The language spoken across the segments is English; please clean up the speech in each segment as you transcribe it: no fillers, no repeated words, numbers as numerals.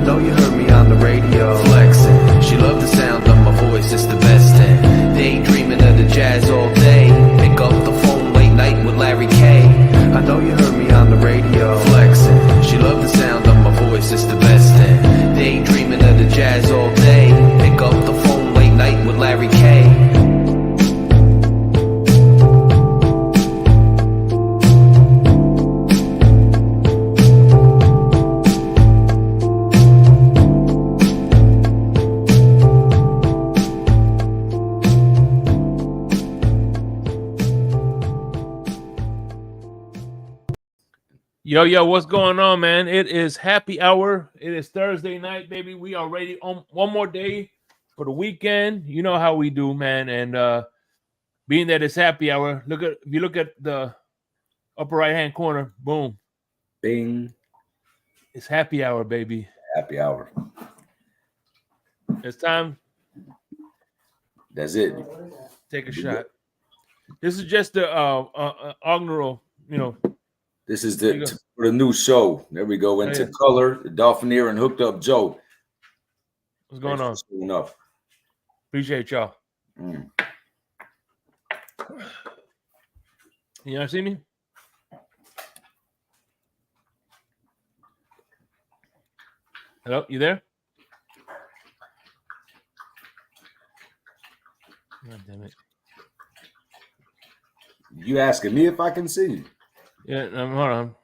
know you heard me on the radio. Flexing, she loved the sound of my voice, it's the best thing. Daydreaming of the jazz all day. Pick up the phone late night with Larry K. I know you heard me on the radio. Flexing, she loved the sound of my voice, it's the best thing. Daydreaming of the jazz all day. Pick up the phone late night with Larry K. Yo, what's going on, man? It is happy hour. It is Thursday night, baby. We are ready on one more day for the weekend. You know how we do, man. And being that it's happy hour, if you look at the upper right-hand corner, boom. Bing. It's happy hour, baby. Happy hour. It's time. That's it. Take a shot. This is just the inaugural, This is for the new show. There we go. Into color, the Dolphinaire and Hooked Up Joe. What's going on? Enough. Appreciate y'all. You see me? Hello, you there? God damn it. You asking me if I can see you? Yeah, hold on.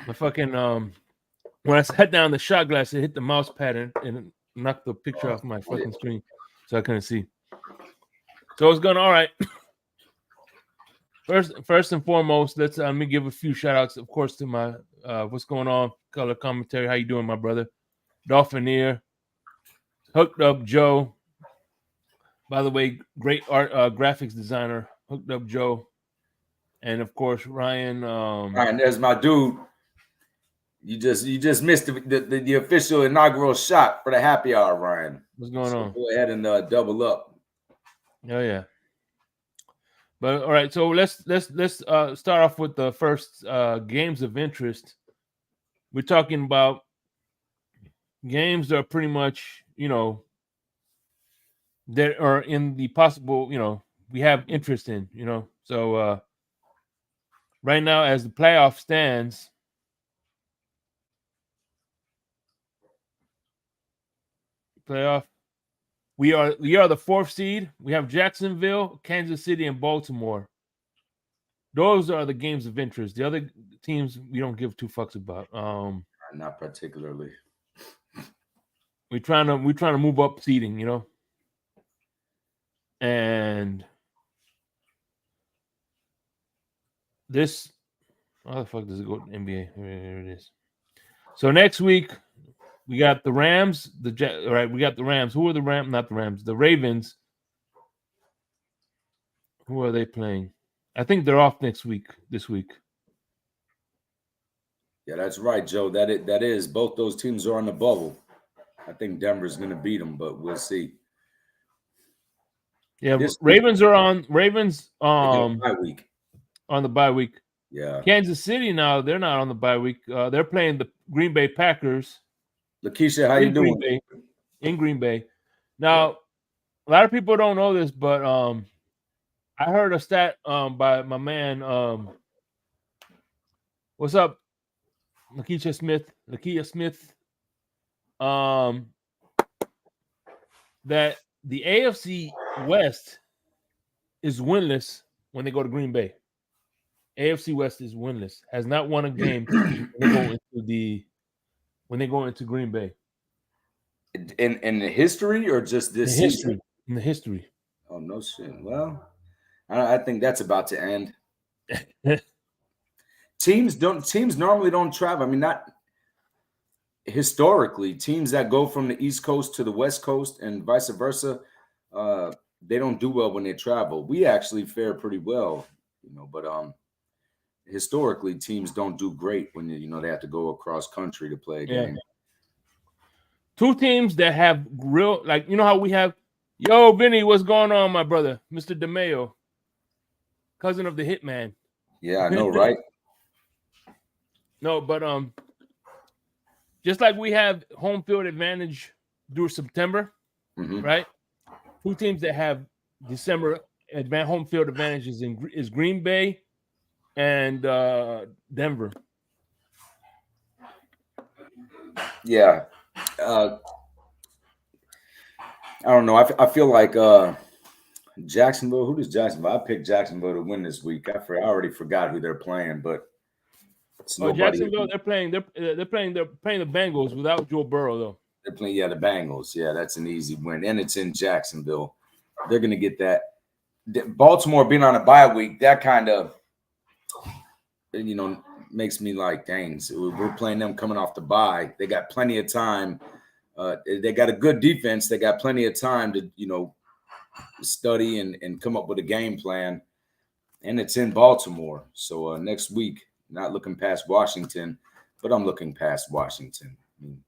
My fucking when I sat down the shot glass, it hit the mouse pad and knocked the picture off my fucking screen, so I couldn't see. So it's going all right. First and foremost, let me give a few shout outs, of course, to my what's going on, color commentary. How you doing, my brother? Dolphinaire, Hooked Up Joe. By the way, great art graphics designer, Hooked Up Joe. And of course, Ryan. Ryan, there's my dude. You just missed the official inaugural shot for the happy hour, Ryan. What's going on? Go ahead and double up. Oh yeah. But all right, so let's start off with the first games of interest. We're talking about games that are pretty much, that are in the possible, we have interest in, So right now, as the playoff stands, we are the fourth seed. We have Jacksonville, Kansas City, and Baltimore. Those are the games of interest. The other teams we don't give two fucks about. Not particularly. We're trying to move up seeding, and this, how the fuck does it go to NBA? Here it is. So next week we got the Rams. We got the Rams. Who are the Rams? Not the Rams. The Ravens. Who are they playing? I think they're off this week. Yeah, that's right, Joe. That is. Both those teams are on the bubble. I think Denver's going to beat them, but we'll see. Yeah, Ravens are on. Bye week. On the bye week. Yeah. Kansas City now, they're not on the bye week. They're playing the Green Bay Packers. Lakeisha, how you doing? In Green Bay. Now, a lot of people don't know this, but I heard a stat by my man. What's up, Lakeisha Smith? That the AFC West is winless when they go to Green Bay. AFC West is winless. Has not won a game when they go into Green Bay. In the history or just this season? In the history. Oh no shit. Well, I think that's about to end. Teams normally don't travel. I mean, not historically. Teams that go from the East Coast to the West Coast and vice versa, they don't do well when they travel. We actually fare pretty well, but historically teams don't do great when they have to go across country to play a game. Two teams that have real, how we have, yo, Vinny, what's going on, my brother? Mr. DeMeo, cousin of the Hitman. Yeah, I know, right? No, but just like we have home field advantage through September, right? Two teams that have December home field advantage is Green Bay and Denver. Yeah. I don't know. I feel like Jacksonville. Who does Jacksonville? I picked Jacksonville to win this week. I already forgot who they're playing, but it's nobody. Jacksonville. They're playing the Bengals without Joe Burrow though. They're playing the Bengals. Yeah, that's an easy win, and it's in Jacksonville. They're gonna get that. Baltimore being on a bye week, that kind of makes me like, dang, so we're playing them coming off the bye. They got plenty of time. They got a good defense. They got plenty of time to study and come up with a game plan, and it's in Baltimore. So next week, not looking past Washington, but I'm looking past Washington. I mean,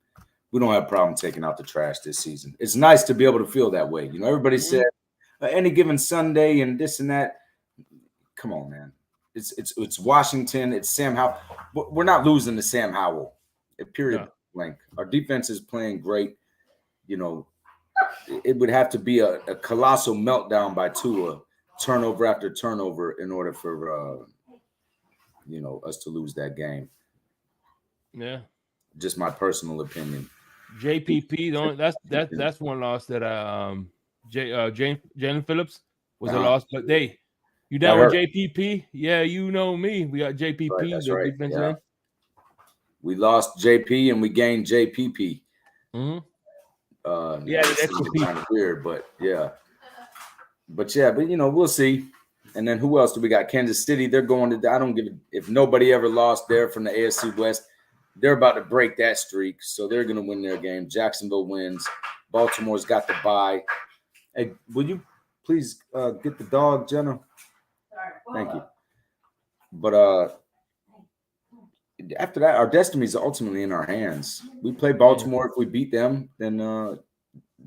we don't have a problem taking out the trash this season. It's nice to be able to feel that way. Everybody said any given Sunday and this and that. Come on, man. It's Washington. It's Sam Howell. We're not losing to Sam Howell. Period. No. Blank. Our defense is playing great. It would have to be a colossal meltdown by Tua, turnover after turnover, in order for us to lose that game. Yeah, just my personal opinion. JPP, that's one loss that Jalen Phillips was a loss, but you down with JPP? Yeah, you know me. We got JPP. Right, that's right. Yeah. We lost JP and we gained JPP. Mm-hmm. That's kind of weird, but we'll see. And then who else do we got? Kansas City. They're going to. I don't give a, if nobody ever lost there from the AFC West. They're about to break that streak, so they're going to win their game. Jacksonville wins. Baltimore's got the bye. Hey, will you please get the dog, Jenna? Thank you. But after that, our destiny is ultimately in our hands. We play Baltimore. If we beat them, then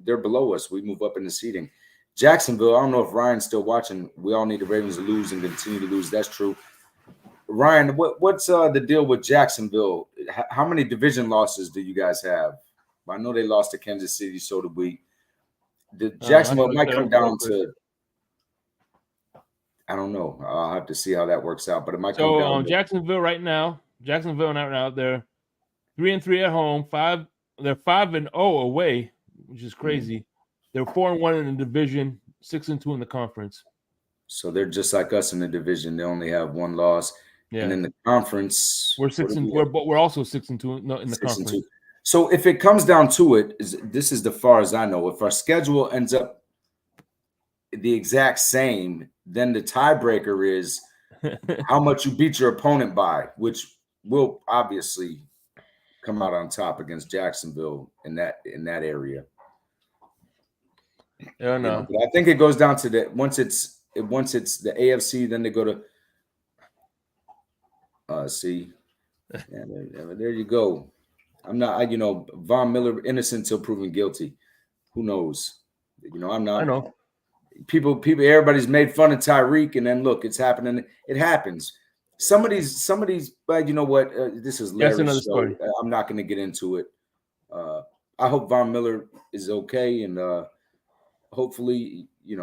they're below us. We move up in the seeding. Jacksonville, I don't know if Ryan's still watching. We all need the Ravens to lose and continue to lose. That's true. Ryan, what's the deal with Jacksonville? How many division losses do you guys have? I know they lost to Kansas City, so did we. Jacksonville might come down to – I don't know. I'll have to see how that works out, but it might come down to – Jacksonville right now, they're 3-3 at home. They're 5-0 away, which is crazy. They're 4-1 in the division, 6-2 in the conference. So they're just like us in the division. They only have one loss. Yeah. And in the conference, we're 6-2. But we're also 6-2 in the conference. So if it comes down to it, this is the far as I know. If our schedule ends up the exact same, then the tiebreaker is how much you beat your opponent by, which will obviously come out on top against Jacksonville in that area. Yeah, no. I think it goes down to that once it's the AFC, then they go to see. Yeah, there you go. I'm not, Von Miller innocent till proven guilty. Who knows? I'm not. I know. People. Everybody's made fun of Tyreek, and then look, it's happening. It happens. Somebody's. But you know what? This is Larry's That's another story. Story. I'm not going to get into it. I hope Von Miller is okay, and hopefully, I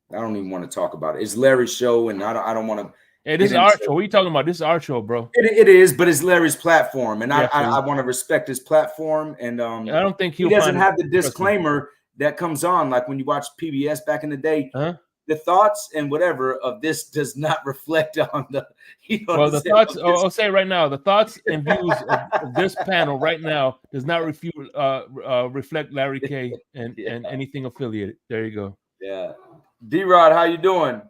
don't even want to talk about it. It's Larry's show, and I don't want to. Hey, this is our show. What are you talking about? This is our show, bro. It is, but it's Larry's platform, and I want to respect his platform. And I don't think he doesn't have the disclaimer that comes on like when you watch PBS back in the day. Huh? The thoughts and whatever of this does not reflect on the. The thoughts. I'll say right now, the thoughts and views of this panel right now does not reflect Larry K and anything affiliated. There you go. Yeah, D-Rod, how you doing?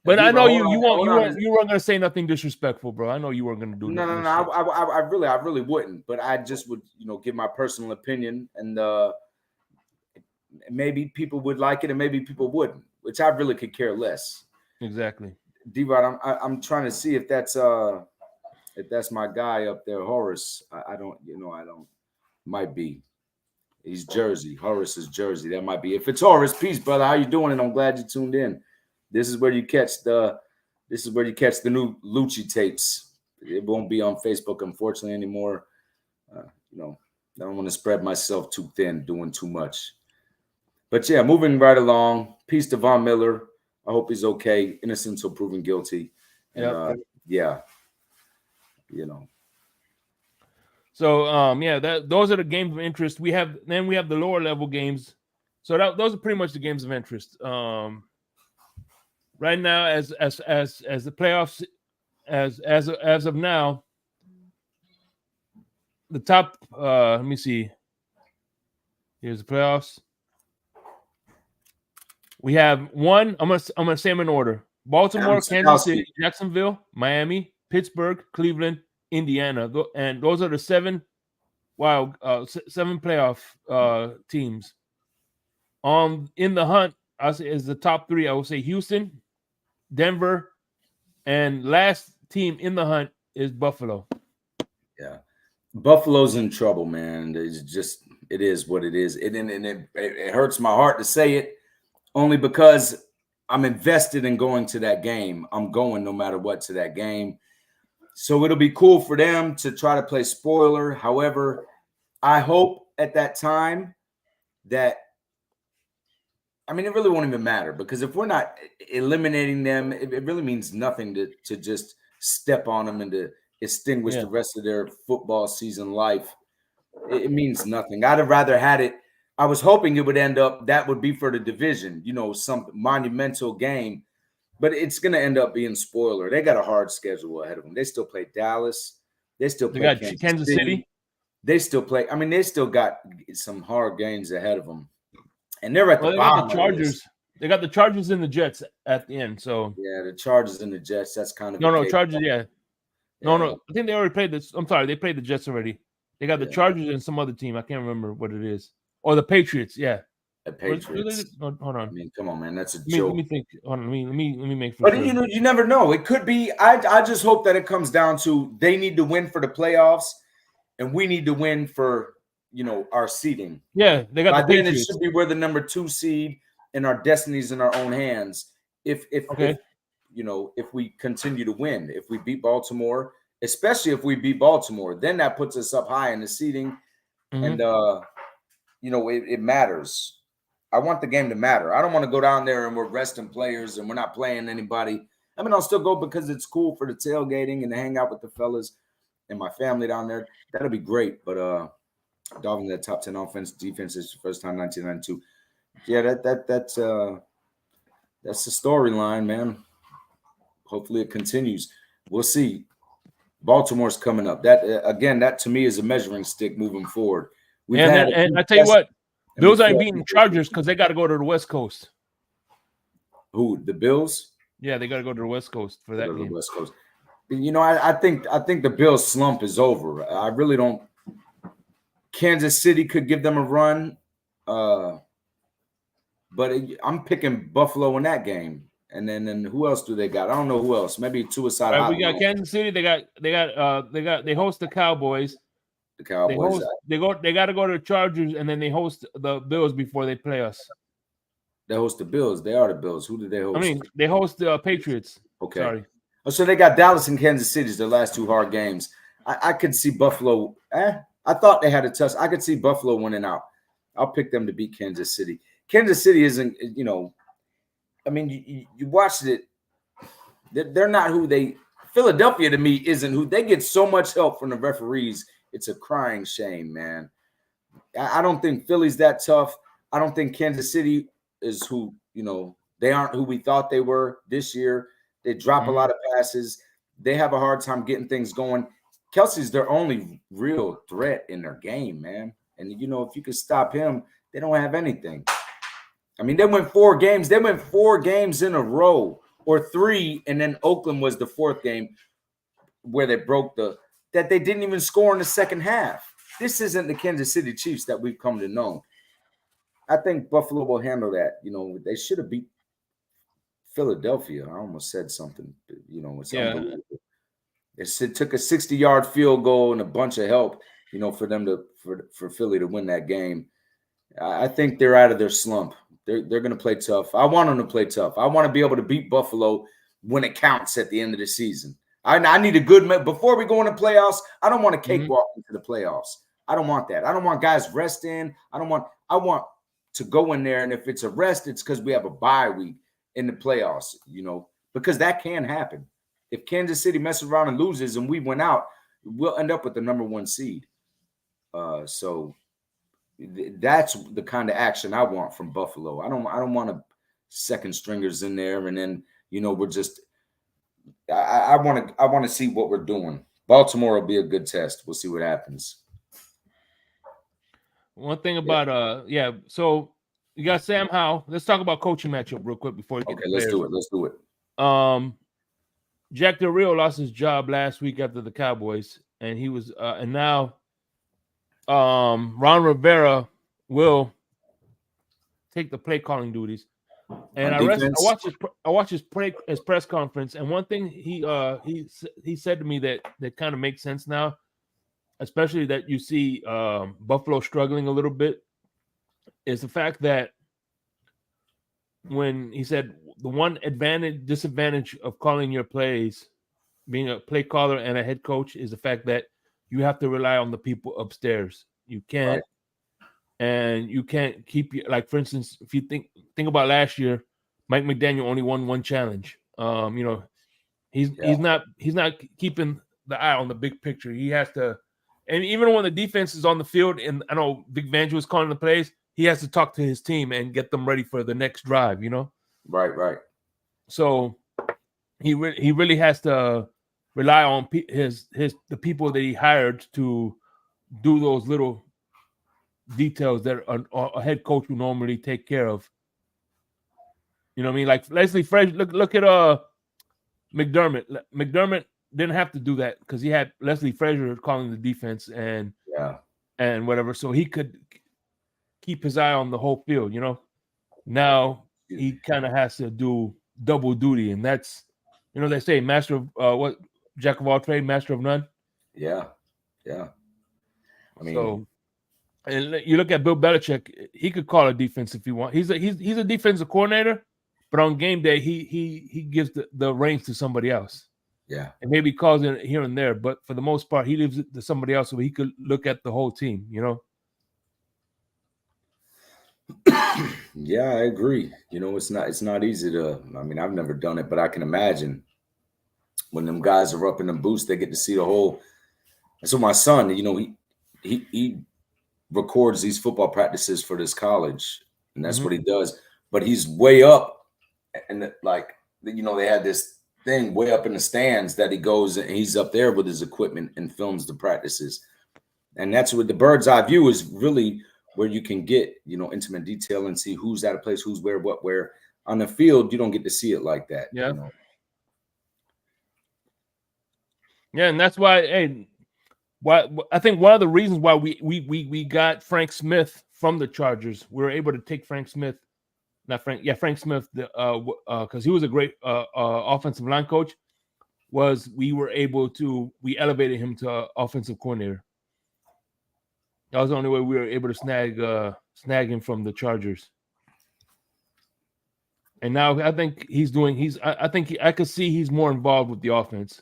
But I know you weren't going to say nothing disrespectful, bro. I know you weren't going to do nothing. No. I really wouldn't. But I just would, give my personal opinion, and maybe people would like it, and maybe people wouldn't, which I really could care less. Exactly. D-Rod, I'm trying to see if that's my guy up there, Horace. I don't. Might be. He's Jersey. Horace is Jersey. That might be. If it's Horace, peace, brother. How you doing? And I'm glad you tuned in. This is where you catch the new Lucci tapes. It won't be on Facebook, unfortunately, anymore. You know, I don't want to spread myself too thin, doing too much. But yeah, moving right along. Peace to Von Miller. I hope he's okay. Innocent until proven guilty. And yeah, you know. So those are the games of interest. We have the lower level games. So those are pretty much the games of interest. Right now, as the playoffs, as of now, the top. Let me see. Here's the playoffs. We have one. I'm gonna say them in order: Baltimore, Kansas City, Jacksonville, Miami, Pittsburgh, Cleveland, Indiana, and those are the seven playoff teams. In the hunt, I say is the top three. I would say Houston, Denver, and last team in the hunt is Buffalo. Yeah, Buffalo's in trouble, man. It is what it is. It hurts my heart to say it, only because I'm invested in going to that game. I'm going no matter what to that game. So it'll be cool for them to try to play spoiler. However, I hope at that time that, I mean, it really won't even matter, because if we're not eliminating them, it really means nothing to just step on them and to extinguish the rest of their football season life. It means nothing. I'd have rather had it. I was hoping it would end up that would be for the division, some monumental game, but it's going to end up being spoiler. They got a hard schedule ahead of them. They still play Dallas. They still play Kansas City. They still play. I mean, they still got some hard games ahead of them, and they're at the bottom. Got the Chargers. They got the Chargers and the Jets at the end. So yeah, the Chargers and the Jets. That's kind of Chargers. Yeah. No. I think they already played this. I'm sorry, they played the Jets already. They got the Chargers and some other team. I can't remember what it is. Or the Patriots. Yeah. The Patriots. Hold on. I mean, come on, man. That's a joke. Let me think. Hold on. Let me make sure. But you never know. It could be. I just hope that it comes down to they need to win for the playoffs, and we need to win for our seeding. Yeah, they got the Patriots. Then it should be we're the number 2 seed, and our destinies in our own hands. If we continue to win, if we beat Baltimore, especially if we beat Baltimore, then that puts us up high in the seeding, and it matters. I want the game to matter. I don't want to go down there and we're resting players and we're not playing anybody. I mean, I'll still go because it's cool for the tailgating and to hang out with the fellas and my family down there. That'll be great. But Dolphins, that top 10 offense, defense is the first time 1992. Yeah, that's the storyline, man. Hopefully it continues. We'll see. Baltimore's coming up. That to me is a measuring stick moving forward. And I tell you what, Bills ain't beating Chargers because they got to go to the West Coast. Who, the Bills? Yeah, they got to go to the West Coast for that game. West Coast. I think the Bills slump is over. I really don't. Kansas City could give them a run, but I'm picking Buffalo in that game. And then who else do they got? I don't know who else. Maybe suicide. Right, we got Kansas City. They host the Cowboys. The Cowboys. They got to go to the Chargers, and then they host the Bills before they play us. They host the Bills. They are the Bills. Who did they host? I mean, they host the Patriots. Okay. Sorry. Oh, so they got Dallas and Kansas City as their last 2 hard games. I could see Buffalo. I thought they had a test. I could see Buffalo winning out. I'll pick them to beat Kansas City. Kansas City isn't, I mean, you watched it. They're not who they. Philadelphia to me isn't who they get so much help from the referees. It's a crying shame, man. I don't think Philly's that tough. I don't think Kansas City is who, they aren't who we thought they were this year. They drop a lot of passes. They have a hard time getting things going. Kelsey's their only real threat in their game, man. And, if you can stop him, they don't have anything. I mean, they went 4 games. They went 4 games in a row, or 3, and then Oakland was the 4th game where they broke that they didn't even score in the second half. This isn't the Kansas City Chiefs that we've come to know. I think Buffalo will handle that. They should have beat Philadelphia. I almost said something. It's unbelievable. It took a 60-yard field goal and a bunch of help, for them for Philly to win that game. I think they're out of their slump. They're going to play tough. I want them to play tough. I want to be able to beat Buffalo when it counts at the end of the season. I need a good before we go into playoffs. I don't want a cakewalk into the playoffs. I don't want that. I don't want guys resting. I want to go in there, and if it's a rest, it's because we have a bye week in the playoffs, because that can happen. If Kansas City messes around and loses and we went out, we'll end up with the number 1 seed. So that's the kind of action I want from Buffalo. I don't want a second stringers in there, and then we're just. I want to see what we're doing. Baltimore will be a good test. We'll see what happens. One thing about so you got Sam Howell. Let's talk about coaching matchup real quick before we get to let's players. do it. Jack Del Rio lost his job last week after the Cowboys, and he was and now Ron Rivera will take the play calling duties. And I watched his press conference, and one thing he said to me that kind of makes sense now, especially that you see Buffalo struggling a little bit, is the fact that when he said the one disadvantage of calling your plays, being a play caller and a head coach, is the fact that you have to rely on the people upstairs. You can't. Right. And you can't keep like, for instance, if you think about last year, Mike McDaniel only won 1 challenge. He's not keeping the eye on the big picture. He has to, and even when the defense is on the field, and I know Vic Fangio is calling the plays, he has to talk to his team and get them ready for the next drive. Right. So he really has to rely on the people that he hired to do those little details that a head coach would normally take care of. You know what I mean? Like Leslie Frazier, look at McDermott. McDermott didn't have to do that because he had Leslie Frazier calling the defense and whatever, so he could keep his eye on the whole field. Now he kind of has to do double duty, and that's they say master of jack of all trade, master of none. Yeah. I mean. So, and you look at Bill Belichick; he could call a defense if he wants. He's a defensive coordinator, but on game day he gives the reins to somebody else. Yeah, and maybe calls it here and there, but for the most part, he leaves it to somebody else so he could look at the whole team. Yeah, I agree. It's not easy to. I mean, I've never done it, but I can imagine when them guys are up in the booth, they get to see the whole. And so my son, he records these football practices for this college, and that's what he does. But he's way up, and they had this thing way up in the stands that he goes and he's up there with his equipment and films the practices. And that's what the bird's eye view is really where you can get, intimate detail and see who's at a place, who's where, what, where. On the field, you don't get to see it like that. Yeah. Yeah, and that's why, I think one of the reasons why we got Frank Smith from the Chargers, we were able to take Frank Smith, because he was a great offensive line coach, was we elevated him to offensive coordinator. That was the only way we were able to snag him from the Chargers. And now I think I could see he's more involved with the offense.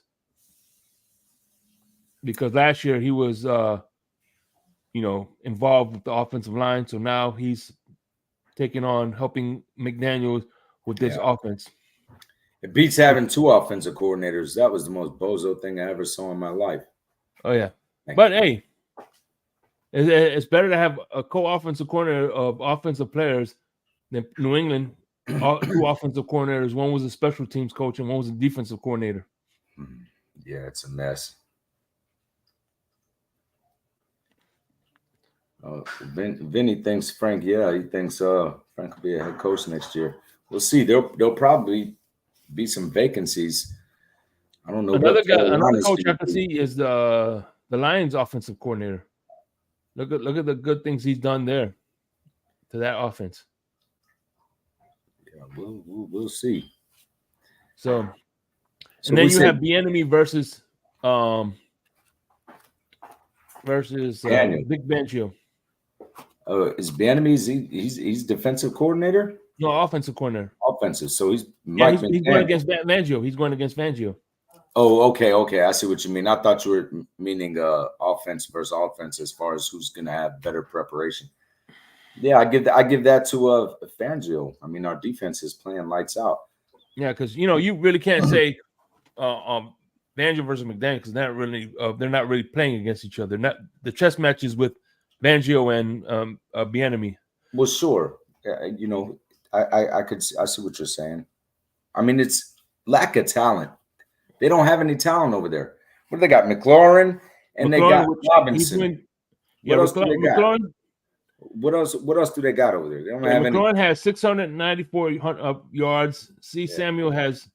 Because last year he was, involved with the offensive line. So now he's taking on helping McDaniel with this offense. It beats having 2 offensive coordinators. That was the most bozo thing I ever saw in my life. Oh, yeah. Hey, it's better to have a co-offensive coordinator of offensive players than New England. 2 offensive coordinators. One was a special teams coach and one was a defensive coordinator. Yeah, it's a mess. Vinny thinks Frank. Yeah, he thinks Frank will be a head coach next year. We'll see. There'll probably be some vacancies. I don't know. Another coach I can see is the Lions offensive coordinator. Look at the good things he's done there to that offense. Yeah, we'll see. So and then you have Bieniemy versus Vic Fangio. Is Bieniemy? He's defensive coordinator? No, offensive coordinator. Offensive. So he's going against Fangio. He's going against Fangio. Oh, okay. I see what you mean. I thought you were meaning offense versus offense as far as who's going to have better preparation. Yeah, I give that to Fangio. I mean, our defense is playing lights out. Yeah, because you really can't say Banjo versus McDaniel because they're not really playing against each other. Not the chess matches with Banjo and Bieniemy. Well, sure. I see what you're saying. I mean, it's lack of talent. They don't have any talent over there. What do they got? McLaurin and they got McLaurin, he's Robinson. doing. What Yeah, else do they got? McLaurin. What else do they got over there? They don't Yeah, have any. McLaurin has 694 yards. C. Samuel has.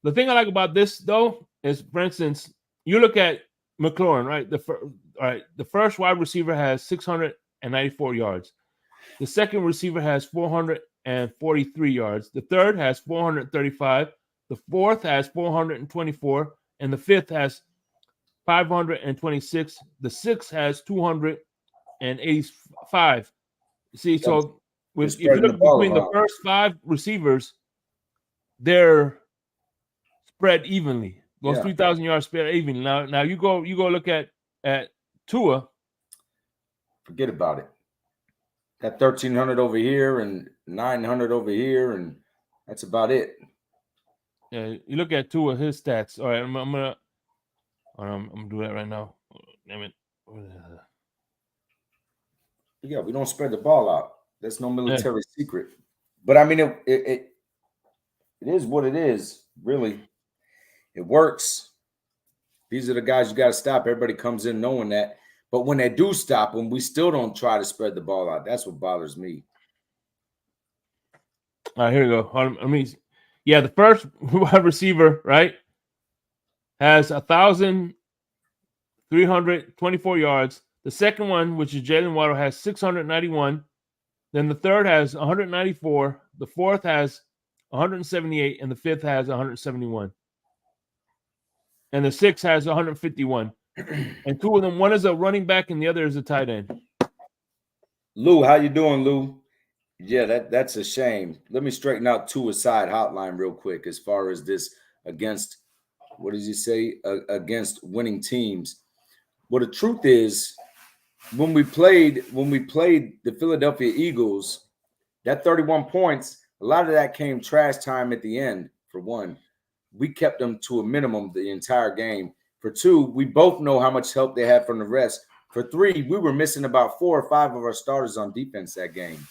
The thing I like about this though is, for instance, you look at McLaurin, right? The first wide receiver has 694 yards. The second receiver has 443 yards. The third has 435. The fourth has 424, and the fifth has 526. The sixth has 285. See, so if you look between the first 5 receivers, they're spread evenly. Those 3,000 yards spread evenly. Now you go look at Tua. Forget about it. Got 1,300 over here and 900 over here, and that's about it. Yeah, you look at Tua, his stats. All right, I'm gonna do that right now. Damn it. Yeah, we don't spread the ball out. That's no military secret. But I mean, it is what it is. Really, it works. These are the guys you got to stop. Everybody comes in knowing that. But when they do stop them, we still don't try to spread the ball out. That's what bothers me. All right, here we go. The first wide receiver, right, has 1,324 yards. The second one, which is Jalen Waddle, has 691. Then the third has 194. The fourth has 178, and the fifth has 171. And the sixth has 151. And 2 of them, one is a running back and the other is a tight end. Lou, how you doing, Lou? Yeah, that's a shame. Let me straighten out Tua's side hotline real quick as far as this against, what does he say, against winning teams. Well, the truth is, when we played the Philadelphia Eagles, that 31 points, a lot of that came trash time at the end. For one, we kept them to a minimum the entire game. For 2, we both know how much help they had from the rest. For 3, we were missing about 4 or 5 of our starters on defense that game.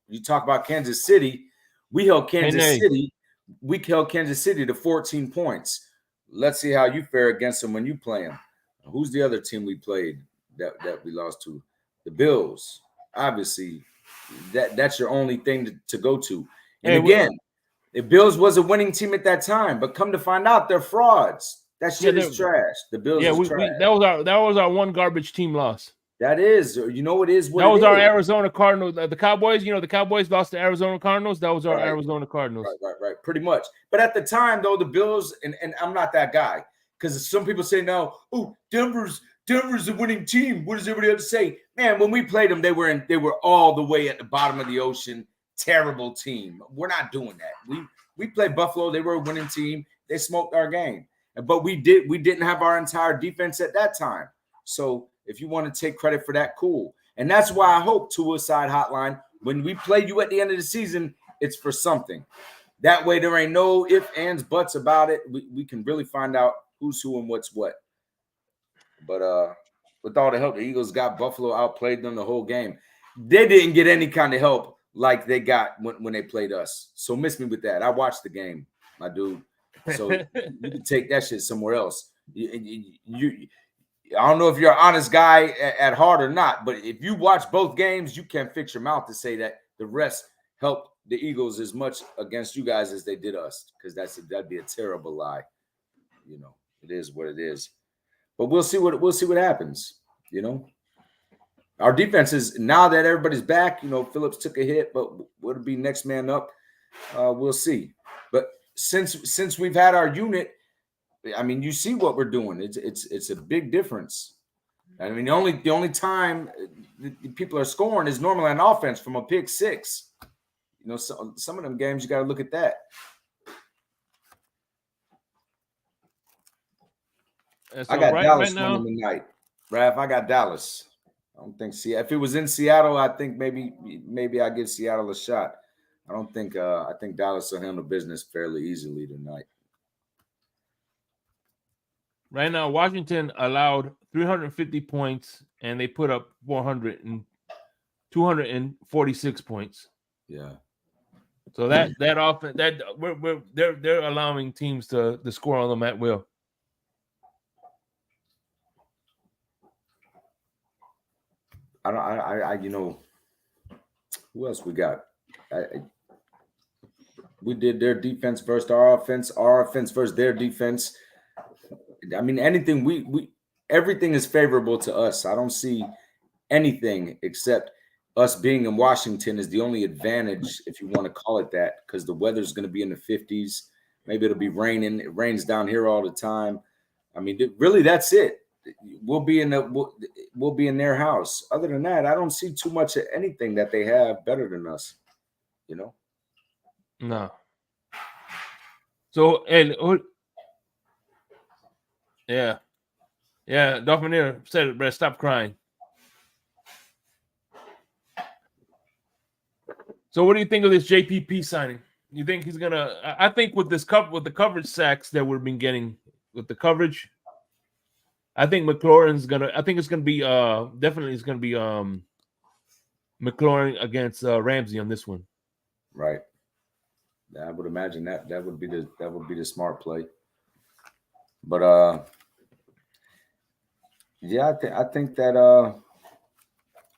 You talk about Kansas City, we held Kansas City to 14 points. Let's see how you fare against them when you play them. Who's the other team we played that we lost to? The Bills. Obviously, that's your only thing to go to. And again, the Bills was a winning team at that time, but come to find out, they're frauds. That shit is trash. The Bills is trash. That was our one garbage team loss. That is, it is what that was it our is. Arizona Cardinals. The Cowboys, the Cowboys lost to Arizona Cardinals. That was our Arizona Cardinals. Right. Pretty much. But at the time, though, the Bills, and I'm not that guy, because some people say now, oh, Denver's a winning team. What does everybody have to say? Man, when we played them, they were all the way at the bottom of the ocean. Terrible team. We're not doing that. We played Buffalo. They were a winning team. They smoked our game. But we didn't have our entire defense at that time. So if you want to take credit for that, cool. And that's why I hope Tua's side hotline, when we play you at the end of the season, it's for something. That way there ain't no ifs, ands, buts about it. We can really find out who's who and what's what. But with all the help, the Eagles got Buffalo outplayed them the whole game. They didn't get any kind of help like they got when they played us. So miss me with that. I watched the game, my dude. So you can take that shit somewhere else. I don't know if you're an honest guy at heart or not, but if you watch both games, you can't fix your mouth to say that the rest helped the Eagles as much against you guys as they did us, because that'd be a terrible lie. It is what it is. But we'll see what happens. Our defense is, now that everybody's back. Phillips took a hit, but what'll be next man up? We'll see. But since we've had our unit, I mean, you see what we're doing. It's a big difference. I mean, the only time people are scoring is normally on offense from a pick six. Some of them games you got to look at that. So I got right Dallas now, winning tonight. Raph, I got Dallas. I don't think if it was in Seattle, I think maybe I give Seattle a shot. I don't think I think Dallas will handle business fairly easily tonight. right now, Washington allowed 350 points, and they put up 246 points. Yeah. So that offense they're allowing teams to score on them at will. Who else we got? We did their defense versus our offense versus their defense. I mean, everything is favorable to us. I don't see anything except us being in Washington is the only advantage, if you want to call it that, because the weather's going to be in the 50s. Maybe it'll be raining. It rains down here all the time. I mean, really, that's it. We'll be in their house. Other than that, I don't see too much of anything that they have better than us. You know? No. So yeah. Dolphinaire said it, Brett. Stop crying. So what do you think of this JPP signing? You think he's gonna? I think with the coverage sacks that we've been getting with the coverage, I think McLaurin's gonna. I think it's gonna be definitely it's gonna be McLaurin against Ramsey on this one. Right. I would imagine that would be the smart play. But yeah, I think that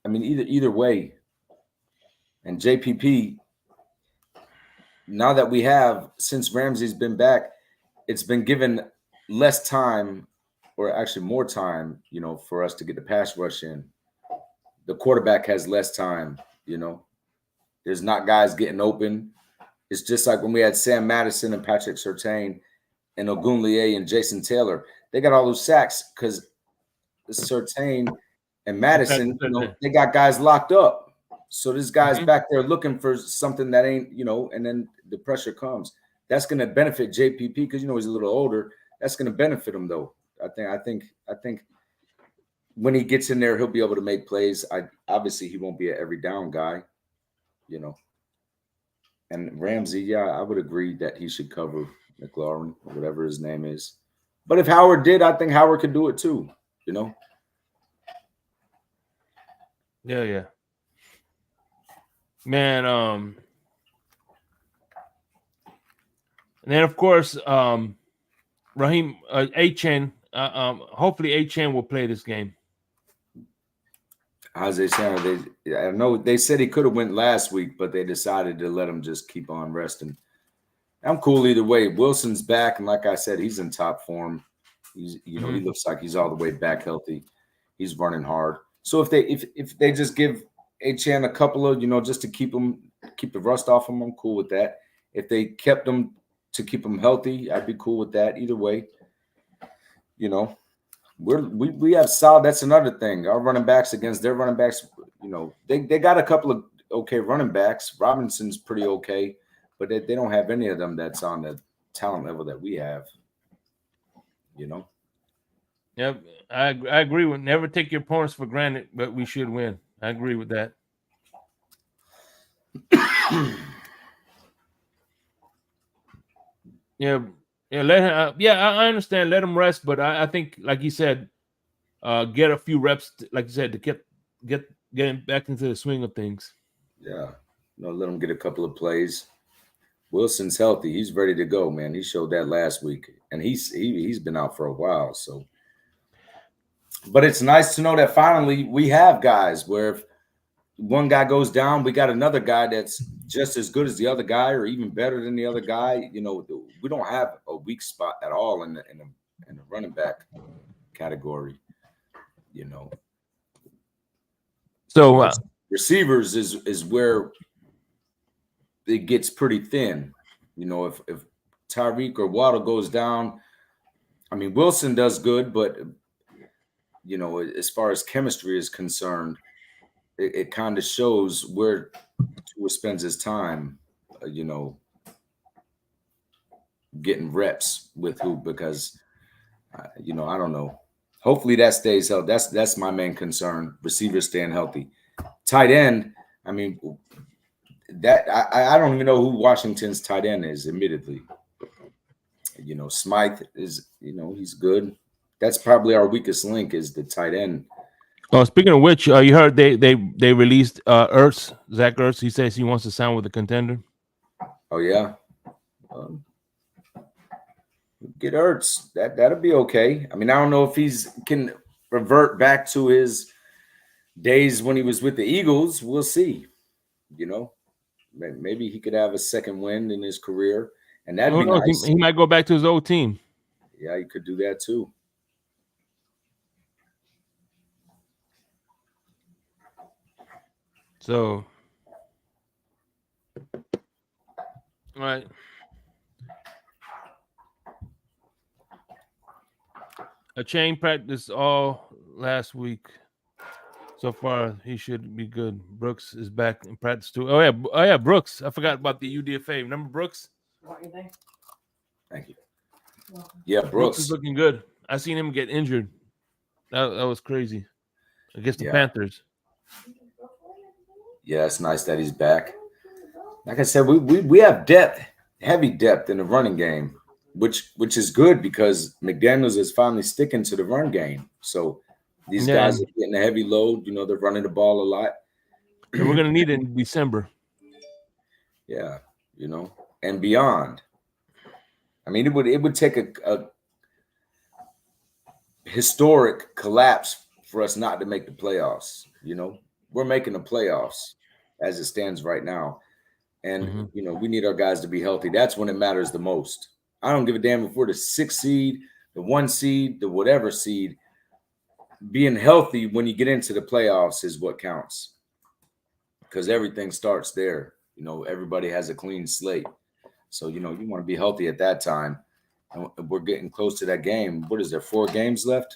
I mean either way, and JPP. Now that we have, since Ramsey's been back, it's been given less time, or actually more time, for us to get the pass rush in. The quarterback has less time, There's not guys getting open. It's just like when we had Sam Madison and Patrick Surtain and Ogunleye and Jason Taylor. They got all those sacks because Surtain and Madison, they got guys locked up. So this guy's back there looking for something that ain't, and then the pressure comes. That's going to benefit JPP because he's a little older. That's going to benefit him though. I think when he gets in there, he'll be able to make plays. Obviously he won't be an every down guy, And Ramsey, yeah, I would agree that he should cover McLaurin or whatever his name is. But if Howard did, I think Howard could do it too, Yeah. Man, and then of course, Raheem Achane. Hopefully, Achane will play this game. How's they saying? I know they said he could have went last week, but they decided to let him just keep on resting. I'm cool either way. Wilson's back, and like I said, he's in top form. He's, he looks like he's all the way back healthy. He's running hard. So if they just give Achane a couple of, just to keep the rust off him, I'm cool with that. If they kept him to keep him healthy, I'd be cool with that. Either way, we have solid. That's another thing. Our running backs against their running backs, they got a couple of okay running backs. Robinson's pretty okay, but they don't have any of them that's on the talent level that we have. Yep, I agree with never take your opponents for granted, but we should win. I agree with that. Yeah, let him. I understand. Let him rest, but I think, like you said, get a few reps, like you said, to get him back into the swing of things. Yeah, let him get a couple of plays. Wilson's healthy; he's ready to go, man. He showed that last week, and he's been out for a while. So, but it's nice to know that finally we have guys where if one guy goes down, we got another guy that's just as good as the other guy, or even better than the other guy. We don't have a weak spot at all in the running back category. So receivers is where it gets pretty thin. If Tyreek or Waddle goes down, I mean Wilson does good, but as far as chemistry is concerned, it kind of shows where Tua spends his time, getting reps with who, because I don't know. Hopefully that stays healthy. That's my main concern. Receivers staying healthy. Tight end, I mean, that I don't even know who Washington's tight end is, admittedly. Smythe is, he's good. That's probably our weakest link is the tight end. Oh, speaking of which, you heard they released Ertz, Zach Ertz. He says he wants to sign with a contender. Oh yeah, get Ertz. That'll be okay. I mean, I don't know if he's can revert back to his days when he was with the Eagles. We'll see. Maybe he could have a second win in his career, and that'd be nice. He might go back to his old team. Yeah, he could do that too. So, all right. A chain practice all last week. So far, he should be good. Brooks is back in practice too. Oh yeah, Brooks. I forgot about the UDFA. Remember Brooks? Thank you. Yeah, Brooks is looking good. I seen him get injured. That was crazy against the Panthers. Yeah, it's nice that he's back. Like I said, we have depth, heavy depth in the running game, which is good because McDaniels is finally sticking to the run game. So these guys are getting a heavy load. They're running the ball a lot. And we're gonna need it in December. Yeah, and beyond. I mean, it would take a historic collapse for us not to make the playoffs. We're making the playoffs as it stands right now. And, we need our guys to be healthy. That's when it matters the most. I don't give a damn if we're the 6th seed, the 1 seed, the whatever seed. Being healthy when you get into the playoffs is what counts. Because everything starts there. Everybody has a clean slate. So, you want to be healthy at that time. And we're getting close to that game. What is there, 4 games left?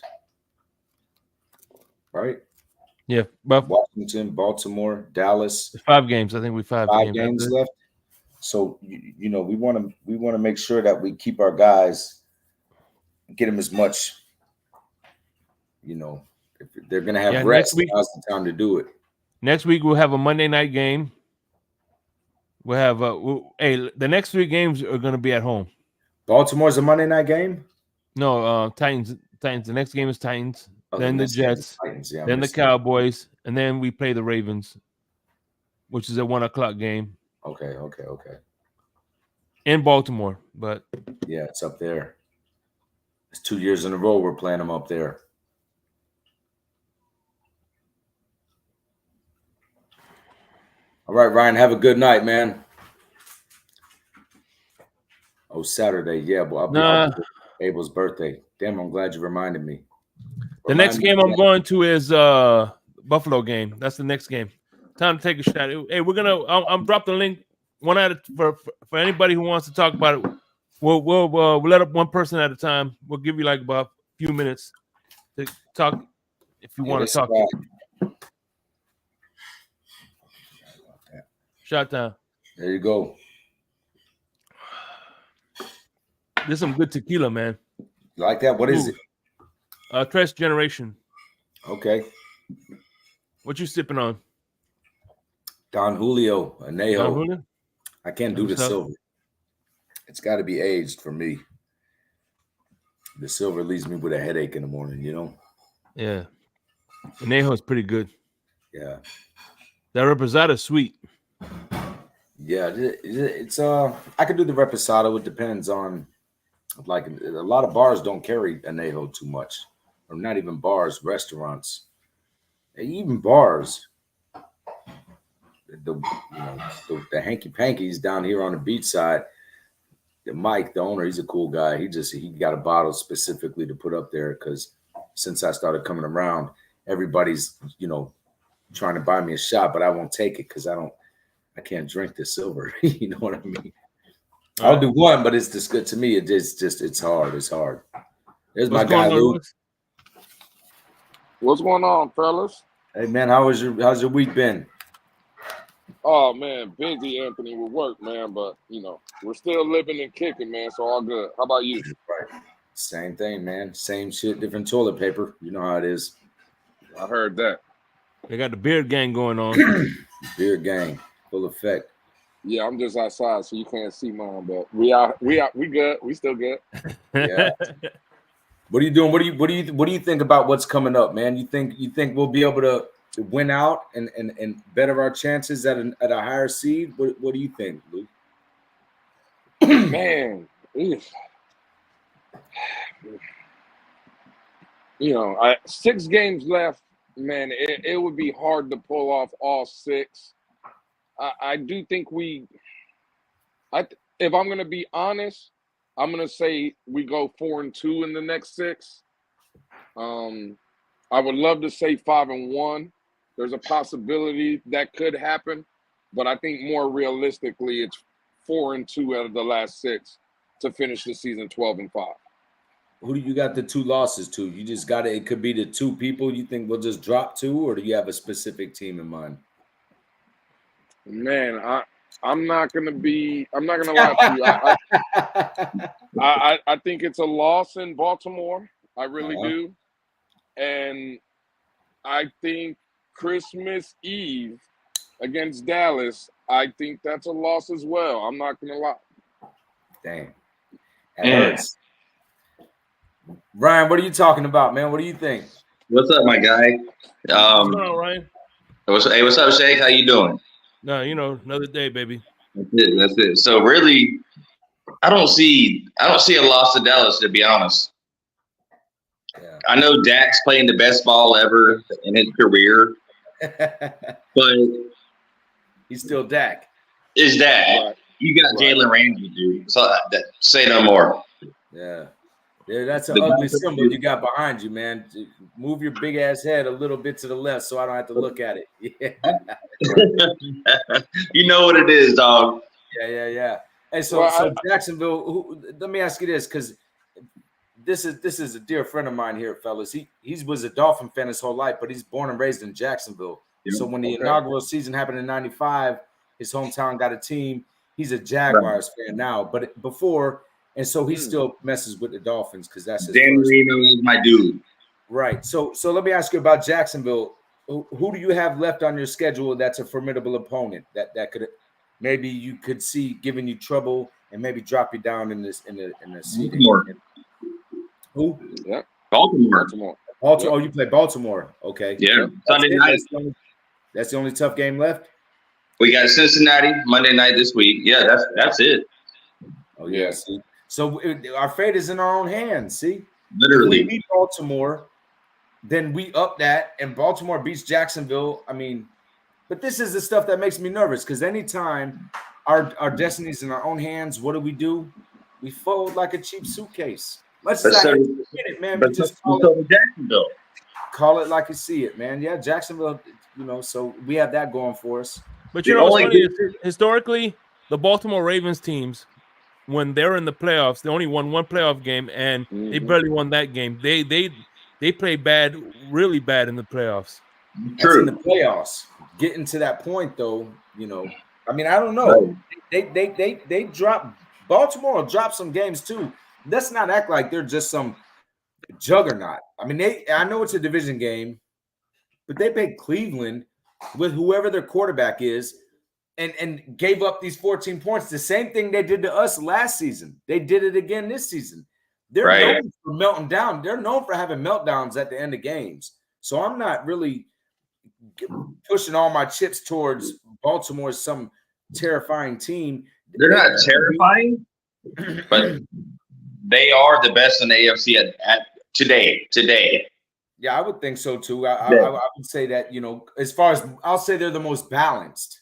Right? Yeah. Washington, Baltimore, Dallas. 5 games. I think we 5 games left. So, we want to make sure that we keep our guys, get them as much, if they're going to have rest, now's the time to do it. Next week, we'll have a Monday night game. We'll have the next 3 games are going to be at home. Baltimore's a Monday night game? No, Titans. The next game is Titans. Then the Jets. Titans, then the Cowboys. And then we play the Ravens, which is a 1:00 game. Okay. In Baltimore, but yeah, it's up there. It's 2 years in a row we're playing them up there. All right, Ryan, have a good night, man. Oh, Saturday. Yeah, well, I'll be Abel's birthday. Damn, I'm glad you reminded me. The next game I'm going to is Buffalo game. That's the next game. Time to take a shot. Hey, we're gonna. I'm drop the link. One at for anybody who wants to talk about it. We'll let up one person at a time. We'll give you like about a few minutes to talk if you want to talk. Shot down. There you go. There's some good tequila, man. You like that? What is it? Tres Generation. Okay. What you sipping on? Don Julio, Anejo. Don Julio? I can't do the silver. It's got to be aged for me. The silver leaves me with a headache in the morning, Yeah. Anejo is pretty good. Yeah. That reposado is sweet. Yeah, it's I could do the reposado. It depends on, like, a lot of bars don't carry Anejo too much, or not even bars, restaurants, even bars. The hanky pankies down here on the beach side. Mike, the owner, he's a cool guy. He got a bottle specifically to put up there because since I started coming around, everybody's trying to buy me a shot, but I won't take it because I can't drink the silver. You know what I mean? I'll do one, but it's just good to me. It's hard. It's hard. There's my guy, Lou. What's going on, fellas? Hey man, how's your week been? Oh man, busy, Anthony, with work, man. But we're still living and kicking, man. So all good. How about you? Right. Same thing, man. Same shit, different toilet paper. You know how it is. I heard that. They got the beard gang going on. Beard gang, full effect. Yeah, I'm just outside, so you can't see mine, but we good. We still good. Yeah. What are you doing? What do you think about what's coming up, man? You think we'll be able to win out and better our chances at a higher seed? What do you think, Luke? Man, you know, 6 games left. Man, it would be hard to pull off all 6. I do think if I'm gonna be honest, I'm gonna say we go 4-2 in the next 6. I would love to say 5-1. There's a possibility that could happen, but I think more realistically, it's 4-2 out of the last 6 to finish the season 12-5. Who do you got the 2 losses to? You just got it. It could be the 2 people you think will just drop 2, or do you have a specific team in mind? Man, I'm not gonna lie to you. I think it's a loss in Baltimore. I really do. And I think Christmas Eve against Dallas, I think that's a loss as well. I'm not gonna lie. Dang. That hurts. Ryan, what are you talking about, man? What do you think? What's up, my guy? What's going on, Ryan? What's up, Shake? How you doing? No, you know, another day, baby. That's it. So really, I don't see a loss to Dallas, to be honest. Yeah. I know Dak's playing the best ball ever in his career, but He's still Dak. is Dak? Right. You got Jalen Ramsey, dude. So say no more. Yeah. Yeah, that's an ugly symbol you got behind you, man. Move your big ass head a little bit to the left so I don't have to look at it. Yeah. You know what it is, dog. Yeah. Hey, so Jacksonville. Let me ask you this, because this is a dear friend of mine here, fellas. He was a Dolphin fan his whole life, but he's born and raised in Jacksonville. Yeah. So when the inaugural season happened in '95, his hometown got a team. He's a Jaguars fan now, but before. And so he still messes with the Dolphins because that's his Dan Marino is my dude. Right. So let me ask you about Jacksonville. Who do you have left on your schedule that's a formidable opponent that could maybe you could see giving you trouble and maybe drop you down in the seeding? Baltimore. Who? Yeah. Baltimore. Oh, you play Baltimore. Okay. Yeah. Sunday night. That's the only tough game left. We got Cincinnati Monday night this week. Yeah, that's it. Oh yeah. See? So our fate is in our own hands. See, Literally. if we beat Baltimore, then we up that, and Baltimore beats Jacksonville. I mean, but this is the stuff that makes me nervous because anytime our destiny's in our own hands, what do? We fold like a cheap suitcase. Let's get it, man. We just Jacksonville. Call it like you see it, man. Yeah, Jacksonville. You know, so we have that going for us. But you know what's funny is historically, the Baltimore Ravens teams, when they're in the playoffs, they only won 1 playoff game, and they barely won that game. They play bad, really bad in the playoffs. True. That's in the playoffs. Getting to that point, though, you know, I mean, I don't know. They drop Baltimore will drop some games too. Let's not act like they're just some juggernaut. I mean, I know it's a division game, but they played Cleveland with whoever their quarterback is. And gave up these 14 points. The same thing they did to us last season. They did it again this season. They're known for melting down. They're known for having meltdowns at the end of games. So I'm not really pushing all my chips towards Baltimore as some terrifying team. They're not terrifying, but they are the best in the AFC at today. Yeah, I would think so too. I would say that, you know, as far as I'll say they're the most balanced.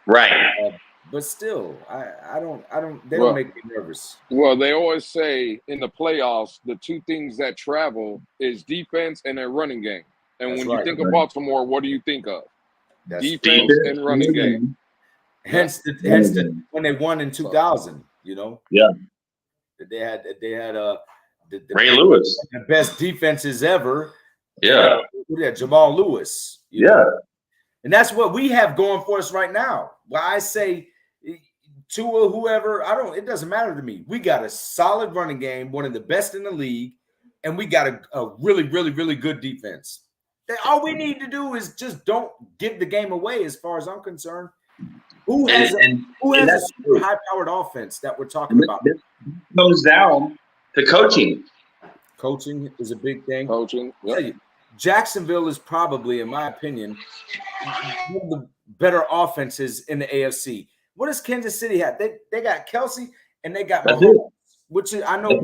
Right. But still, I don't they don't make me nervous. Well, they always say in the playoffs, the 2 things that travel is defense and their running game. And when you think of Baltimore, what do you think of? Defense and running game. Hence when they won in 2000, you know. Yeah. They had Ray Lewis, the best defenses ever. Yeah. Jamal Lewis. Yeah. And that's what we have going for us right now. Well, I say Tua, whoever, it doesn't matter to me. We got a solid running game, one of the best in the league, and we got a really, really, really good defense. All we need to do is just don't give the game away, as far as I'm concerned. Who has a super high-powered offense that we're talking about? This goes down to coaching. Coaching is a big thing. Coaching. Yep. Jacksonville is probably, in my opinion, one of the better offenses in the AFC. What does Kansas City have? They got Kelsey and they got Mahomes, which is, I know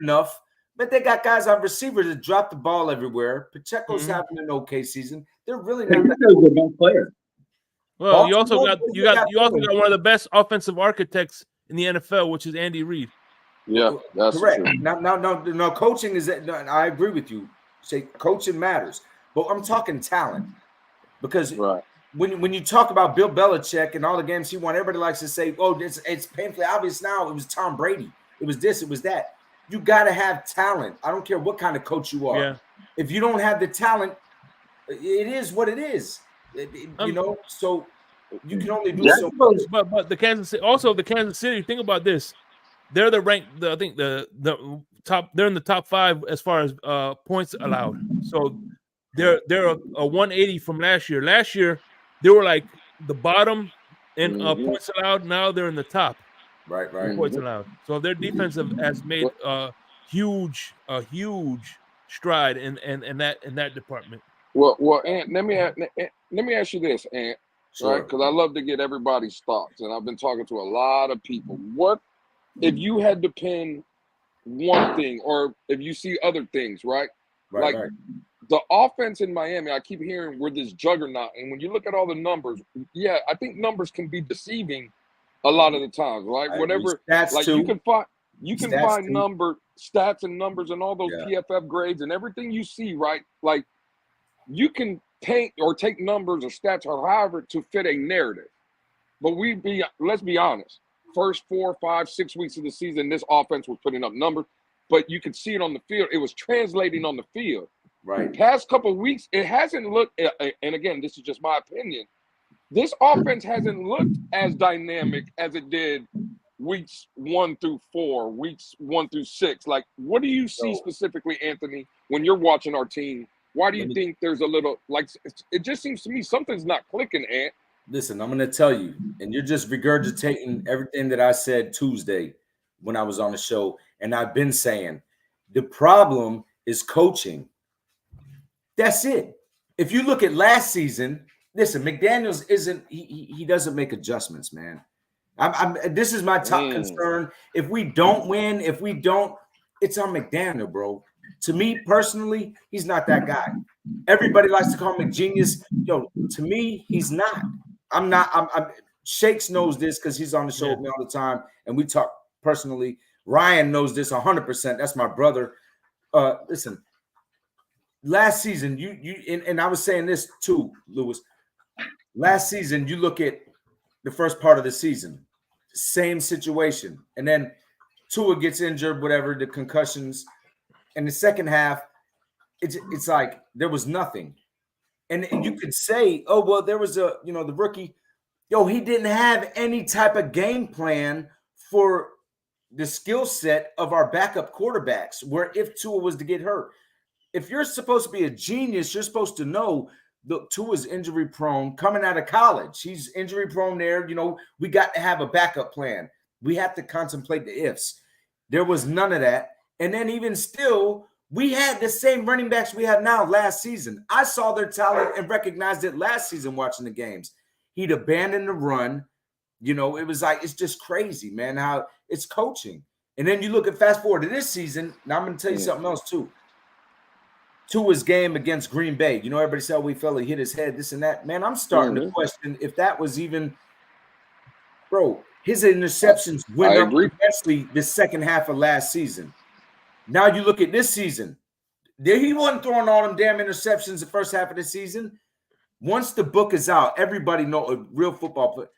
enough, but they got guys on receivers that drop the ball everywhere. Pacheco's having an okay season. They're really not the best player. Well, you also got one of the best offensive architects in the NFL, which is Andy Reid. Yeah, that's correct. True. Now, coaching is that. I agree with you. Say coaching matters, but I'm talking talent because when you talk about Bill Belichick and all the games he won, everybody likes to say, "Oh, it's painfully obvious now. It was Tom Brady. It was this. It was that." You got to have talent. I don't care what kind of coach you are. Yeah. If you don't have the talent, it is what it is. So you can only do so much. But the Kansas City. Think about this. They're I think the top. They're in the top 5 as far as points allowed. So they're a 180 from last year. Last year they were like the bottom in points allowed. Now they're in the top. Right. Points allowed. So their defense has made a huge stride in that department. Well, Ant, let me ask you this, Ant, right? Because I love to get everybody's thoughts, and I've been talking to a lot of people. What if you had to pin one thing, or if you see other things, right? Like the offense in Miami, I keep hearing we're this juggernaut, and when you look at all the numbers, I think numbers can be deceiving a lot of the times, right? Whatever, like you can find stats and numbers and all those PFF grades and everything you see, right? Like you can paint or take numbers or stats or however to fit a narrative. But let's be honest. First 4, 5, 6 weeks of the season, this offense was putting up numbers, but you could see it on the field. It was translating on the field. Right. The past couple of weeks, it hasn't looked, and again, this is just my opinion, this offense hasn't looked as dynamic as it did weeks 1 through 4, weeks 1 through 6. Like, what do you see specifically, Anthony, when you're watching our team? Why do you think there's a little, like, it just seems to me something's not clicking, Ant? Listen, I'm going to tell you, and you're just regurgitating everything that I said Tuesday when I was on the show, and I've been saying, the problem is coaching. That's it. If you look at last season, listen, McDaniels he doesn't make adjustments, man. This is my top concern. If we don't win, it's on McDaniel, bro. To me personally, he's not that guy. Everybody likes to call him a genius. Yo, to me, he's not. I'm not. Shakes knows this because he's on the show with me all the time, and we talk personally. Ryan knows this 100%. That's my brother. Listen, last season, and I was saying this too, Lewis. Last season, you look at the first part of the season, same situation, and then Tua gets injured, whatever, the concussions. In the second half, it's like there was nothing. And you could say, oh, well, there was the rookie. Yo, he didn't have any type of game plan for the skill set of our backup quarterbacks, where if Tua was to get hurt. If you're supposed to be a genius, you're supposed to know that Tua's injury prone coming out of college. He's injury prone there. We got to have a backup plan. We have to contemplate the ifs. There was none of that. And then even still, we had the same running backs we have now last season. I saw their talent and recognized it last season watching the games. He'd abandoned the run. It was like, it's just crazy, man, how it's coaching. And then you look at fast forward to this season. Now I'm going to tell you something else too. Tua's game against Green Bay. Everybody said, we felt he hit his head, this and that. Man, I'm starting to question if that was even, bro, his interceptions went up immensely the second half of last season. Now you look at this season. He wasn't throwing all them damn interceptions the first half of the season. Once the book is out, everybody know a real football player.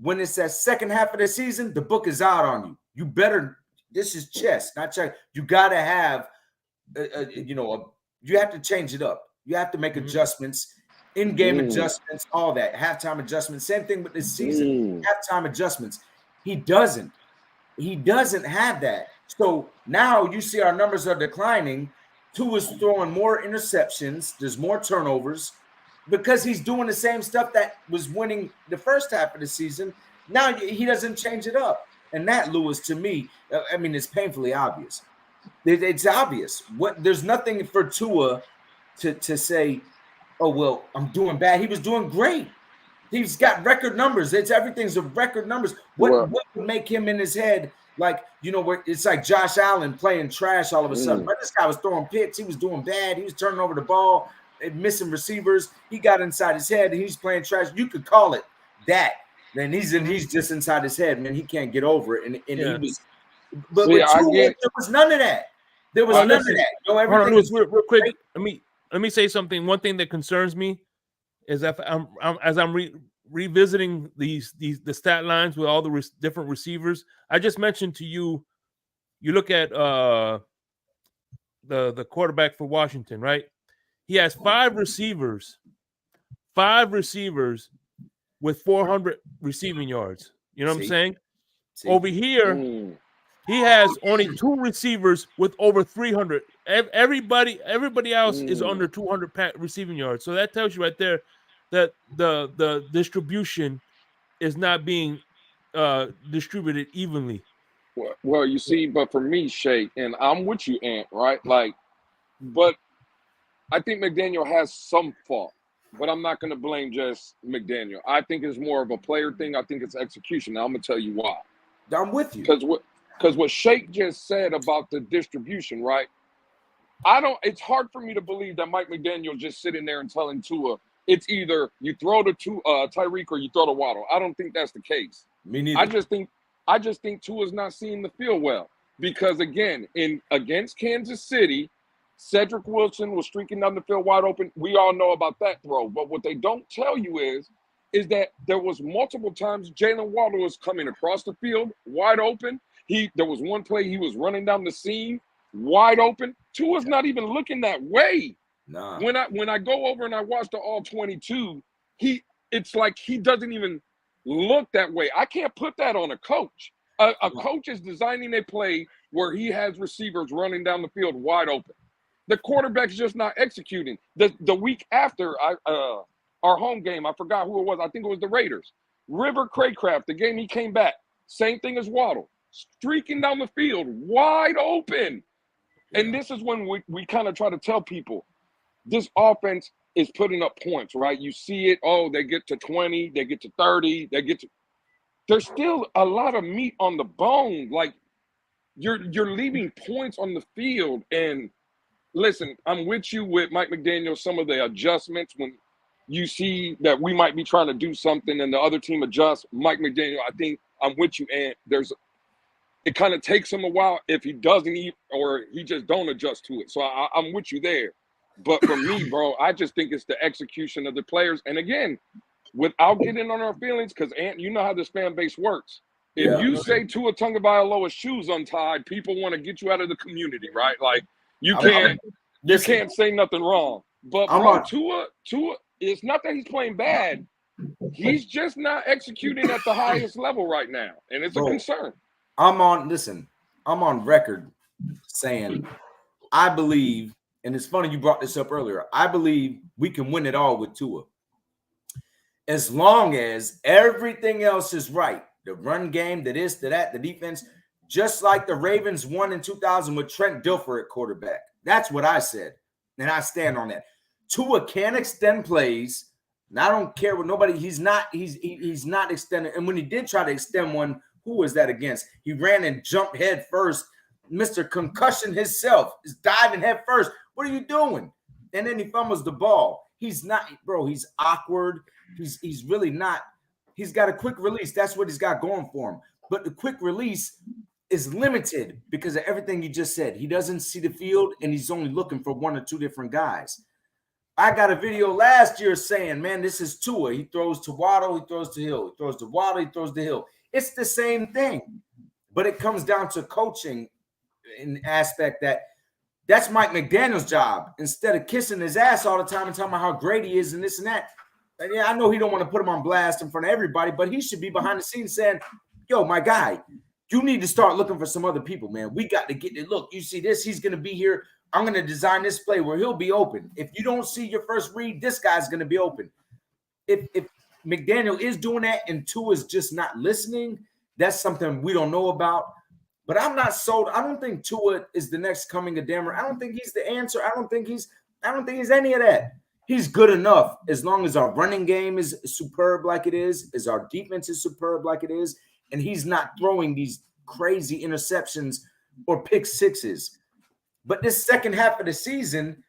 When it's that second half of the season, the book is out on you. You better, this is chess, not check. You got to have, you have to change it up. You have to make adjustments, in-game adjustments, all that. Halftime adjustments. Same thing with this season. Halftime adjustments. He doesn't. He doesn't have that. So now you see our numbers are declining. Tua's throwing more interceptions. There's more turnovers because he's doing the same stuff that was winning the first half of the season. Now he doesn't change it up. And that, Lewis, to me, I mean, it's painfully obvious. It's obvious. There's nothing for Tua to say, oh, well, I'm doing bad. He was doing great. He's got record numbers. Everything's a record numbers. What would make him in his head like, where it's like Josh Allen playing trash all of a sudden. But this guy was throwing picks. He was doing bad. He was turning over the ball, missing receivers. He got inside his head and he's playing trash. You could call it that. Man, he's just inside his head, man. He can't get over it. And he was, but with Tua, there was none of that. There was none of that. Everything was real quick. Let me say something. One thing that concerns me is that as I'm revisiting the stat lines with all the different receivers. I just mentioned to you. You look at the quarterback for Washington, right? He has 5 receivers with 400 receiving yards. You know what I'm saying? Over here, he has only 2 receivers with over 300. Everybody else is under 200 receiving yards. So that tells you right there that the distribution is not being distributed evenly. Well, you see, but for me, Shay, and I'm with you, Ant, right? Like, but I think McDaniel has some fault, but I'm not going to blame just McDaniel. I think it's more of a player thing. I think it's execution. Now, I'm going to tell you why. I'm with you. Because what Shake just said about the distribution, right? It's hard for me to believe that Mike McDaniel just sitting there and telling Tua, it's either you throw to Tyreek or you throw to Waddle. I don't think that's the case. Me neither. I just think Tua's not seeing the field well because again, against Kansas City, Cedric Wilson was streaking down the field wide open. We all know about that throw, but what they don't tell you is that there was multiple times Jalen Waddle was coming across the field wide open. There was one play he was running down the seam wide open. Tua's not even looking that way. Nah. When I go over and I watch the all 22, it's like he doesn't even look that way. I can't put that on a coach. A coach is designing a play where he has receivers running down the field wide open. The quarterback's just not executing. The week after our home game, I forgot who it was. I think it was the Raiders. River Craycraft, the game he came back, same thing as Waddle, streaking down the field wide open. And this is when we kind of try to tell people, this offense is putting up points, right? You see it. Oh, they get to 20, they get to 30, there's still a lot of meat on the bone. Like you're leaving points on the field. And listen, I'm with you with Mike McDaniel, some of the adjustments when you see that we might be trying to do something and the other team adjusts. Mike McDaniel, I think I'm with you, and it kind of takes him a while if he doesn't eat or he just don't adjust to it. So I'm with you there. But for me, bro, I just think it's the execution of the players. And again, without getting on our feelings, because Ant, you know how this fan base works. If you say Tua Tagovailoa's shoes untied, people want to get you out of the community, right? Like you can't say nothing wrong. But bro, Tua, it's not that he's playing bad. He's just not executing at the highest level right now, and it's a concern. I'm on record saying I believe. And it's funny you brought this up earlier. I believe we can win it all with Tua. As long as everything else is right. The run game, the this, the that, the defense. Just like the Ravens won in 2000 with Trent Dilfer at quarterback. That's what I said. And I stand on that. Tua can extend plays. And I don't care what nobody, he's not extending. And when he did try to extend one, who was that against? He ran and jumped head first. Mr. Concussion himself is diving head first. What are you doing? And then he fumbles the ball. He's not, bro. He's awkward. He's really not. He's got a quick release. That's what he's got going for him. But the quick release is limited because of everything you just said. He doesn't see the field, and he's only looking for 1 or 2 different guys. I got a video last year saying, man, this is Tua. He throws to Waddle. He throws to Hill. He throws to Waddle. He throws to Hill. It's the same thing. But it comes down to coaching in the aspect that's Mike McDaniel's job. Instead of kissing his ass all the time and talking about how great he is and this and that. And yeah, I know he don't want to put him on blast in front of everybody, but he should be behind the scenes saying, yo, my guy, you need to start looking for some other people, man. We got to get it. Look, you see this, he's going to be here. I'm going to design this play where he'll be open. If you don't see your first read, this guy's going to be open. If McDaniel is doing that and Tua is just not listening, that's something we don't know about. But I'm not sold. I don't think Tua is the next coming of Denver. I don't think he's the answer. I don't think he's any of that. He's good enough as long as our running game is superb like it is, as our defense is superb like it is, and he's not throwing these crazy interceptions or pick sixes. But this second half of the season,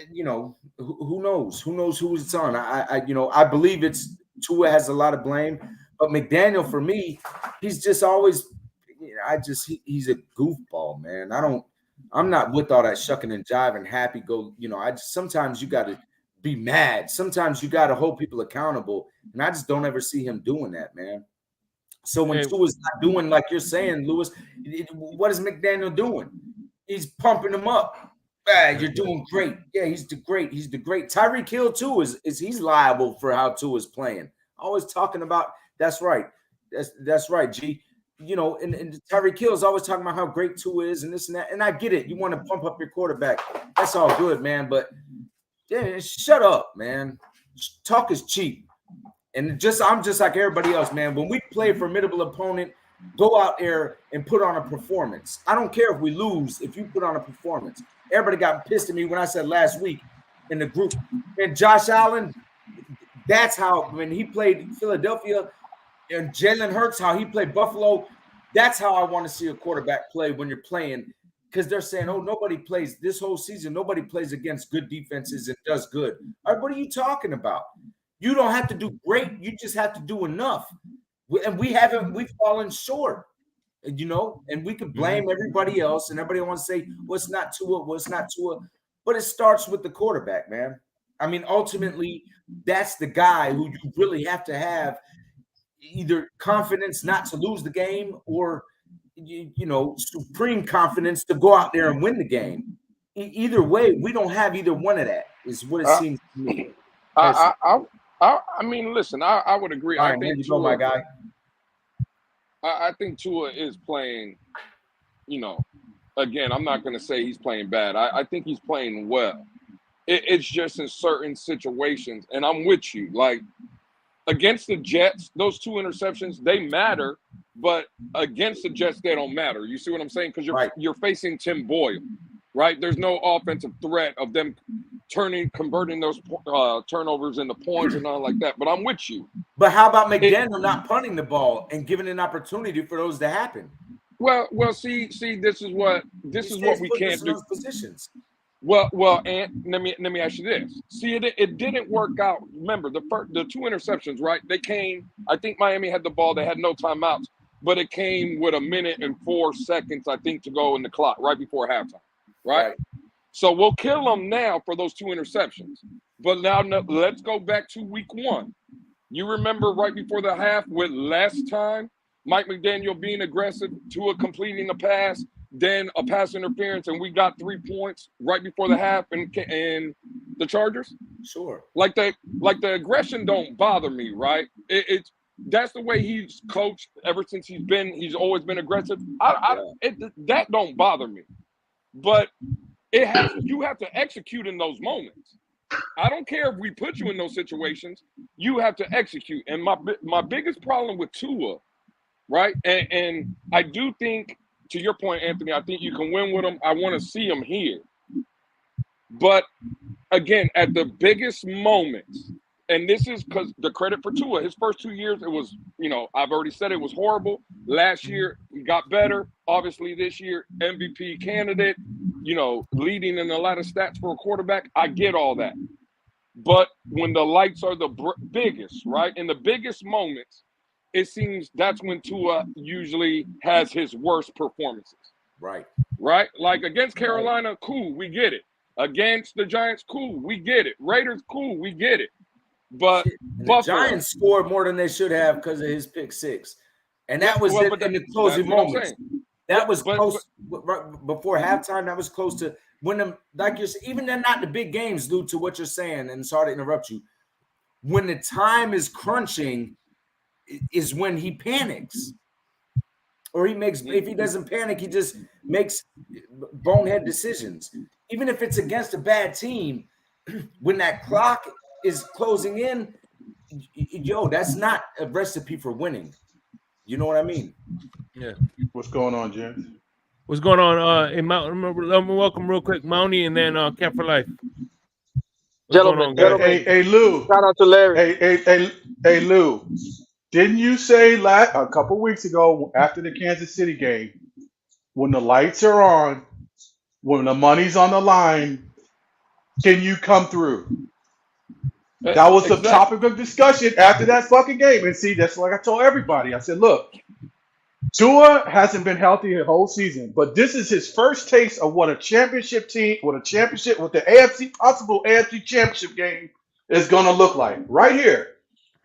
you know, who knows? Who knows who it's on? I believe it's Tua has a lot of blame, but McDaniel, for me, he's just always, he's a goofball, man. I'm not with all that shucking and jiving, happy go. You know, sometimes you got to be mad. Sometimes you got to hold people accountable, and I just don't ever see him doing that, man. So when Tua's not doing like you're saying, Lewis, what is McDaniel doing? He's pumping him up. You're doing great. Yeah, he's the great. He's the great. Tyreek Hill too is he's liable for how Tua's playing. Always talking about that's right. That's right, G. You know, and Tyreek Hill is always talking about how great Tua is and this and that. And I get it. You want to pump up your quarterback. That's all good, man. But yeah, shut up, man. Talk is cheap. And I'm just like everybody else, man. When we play a formidable opponent, go out there and put on a performance. I don't care if we lose, if you put on a performance. Everybody got pissed at me when I said last week in the group. And Josh Allen, that's how, when he played Philadelphia, and Jalen Hurts, how he played Buffalo, that's how I want to see a quarterback play when you're playing. Because they're saying, oh, nobody plays this whole season. Nobody plays against good defenses and does good. All right, what are you talking about? You don't have to do great. You just have to do enough. And we've fallen short, you know, and we could blame everybody else. And everybody wants to say, well, it's not Tua, well, it's not Tua. But it starts with the quarterback, man. I mean, ultimately, that's the guy who you really have to have either confidence not to lose the game or, you know, supreme confidence to go out there and win the game. Either way, we don't have either one of that, is what it seems to me. I mean, listen, I would agree. All right, you go, my guy. I think Tua is playing, you know, again, I'm not going to say he's playing bad. I think he's playing well. It's just in certain situations, and I'm with you. Like, against the Jets, those 2 interceptions, they matter, but against the Jets, they don't matter. You see what I'm saying? Because you're facing Tim Boyle, right? There's no offensive threat of them converting those turnovers into points and all like that. But I'm with you. But how about McDaniel not punting the ball and giving an opportunity for those to happen? Well, see, this is what we can't do. Positions. Well, and let me ask you this. See, it didn't work out. Remember, the 2 interceptions, right? They came. I think Miami had the ball. They had no timeouts, but it came with 1 minute and 4 seconds, I think, to go in the clock right before halftime, right? So we'll kill them now for those 2 interceptions. But now let's go back to week 1. You remember right before the half with last time, Mike McDaniel being aggressive, Tua completing a pass, then a pass interference, and we got 3 points right before the half and the Chargers? Sure. Like the aggression don't bother me, right? That's the way he's coached ever since he's always been aggressive. That don't bother me. But you have to execute in those moments. I don't care if we put you in those situations. You have to execute. And my biggest problem with Tua, right? And I do think, to your point, Anthony, I think you can win with him. I want to see him here. But again, at the biggest moments, and this is because the credit for Tua, his first 2 years, it was, you know, I've already said it was horrible. Last year, he got better. Obviously, this year, MVP candidate, you know, leading in a lot of stats for a quarterback. I get all that. But when the lights are the biggest, right, in the biggest moments, it seems that's when Tua usually has his worst performances. Right. Like against Carolina, cool, we get it. Against the Giants, cool, we get it. Raiders, cool, we get it. But the Giants scored more than they should have because of his pick 6. And that was in the closing moments. That was close before halftime. That was close to when them, like you're saying, even they're not the big games, Lou, to what you're saying, and sorry to interrupt you. When the time is crunching, is when he panics. Or he makes, if he doesn't panic, he just makes bonehead decisions. Even if it's against a bad team, when that clock is closing in, yo, that's not a recipe for winning. You know what I mean? Yeah. What's going on, James? What's going on? In Mount, let me welcome real quick, Mountie, and then Cap for Life. What's going on, guys? Hey, Lou. Shout out to Larry. Hey, Lou. Didn't you say a couple weeks ago after the Kansas City game, when the lights are on, when the money's on the line, can you come through? That was the topic of discussion after that fucking game. And see, that's like I told everybody. I said, look, Tua hasn't been healthy the whole season, but this is his first taste of what a championship team, with the possible AFC championship game is going to look like. Right here.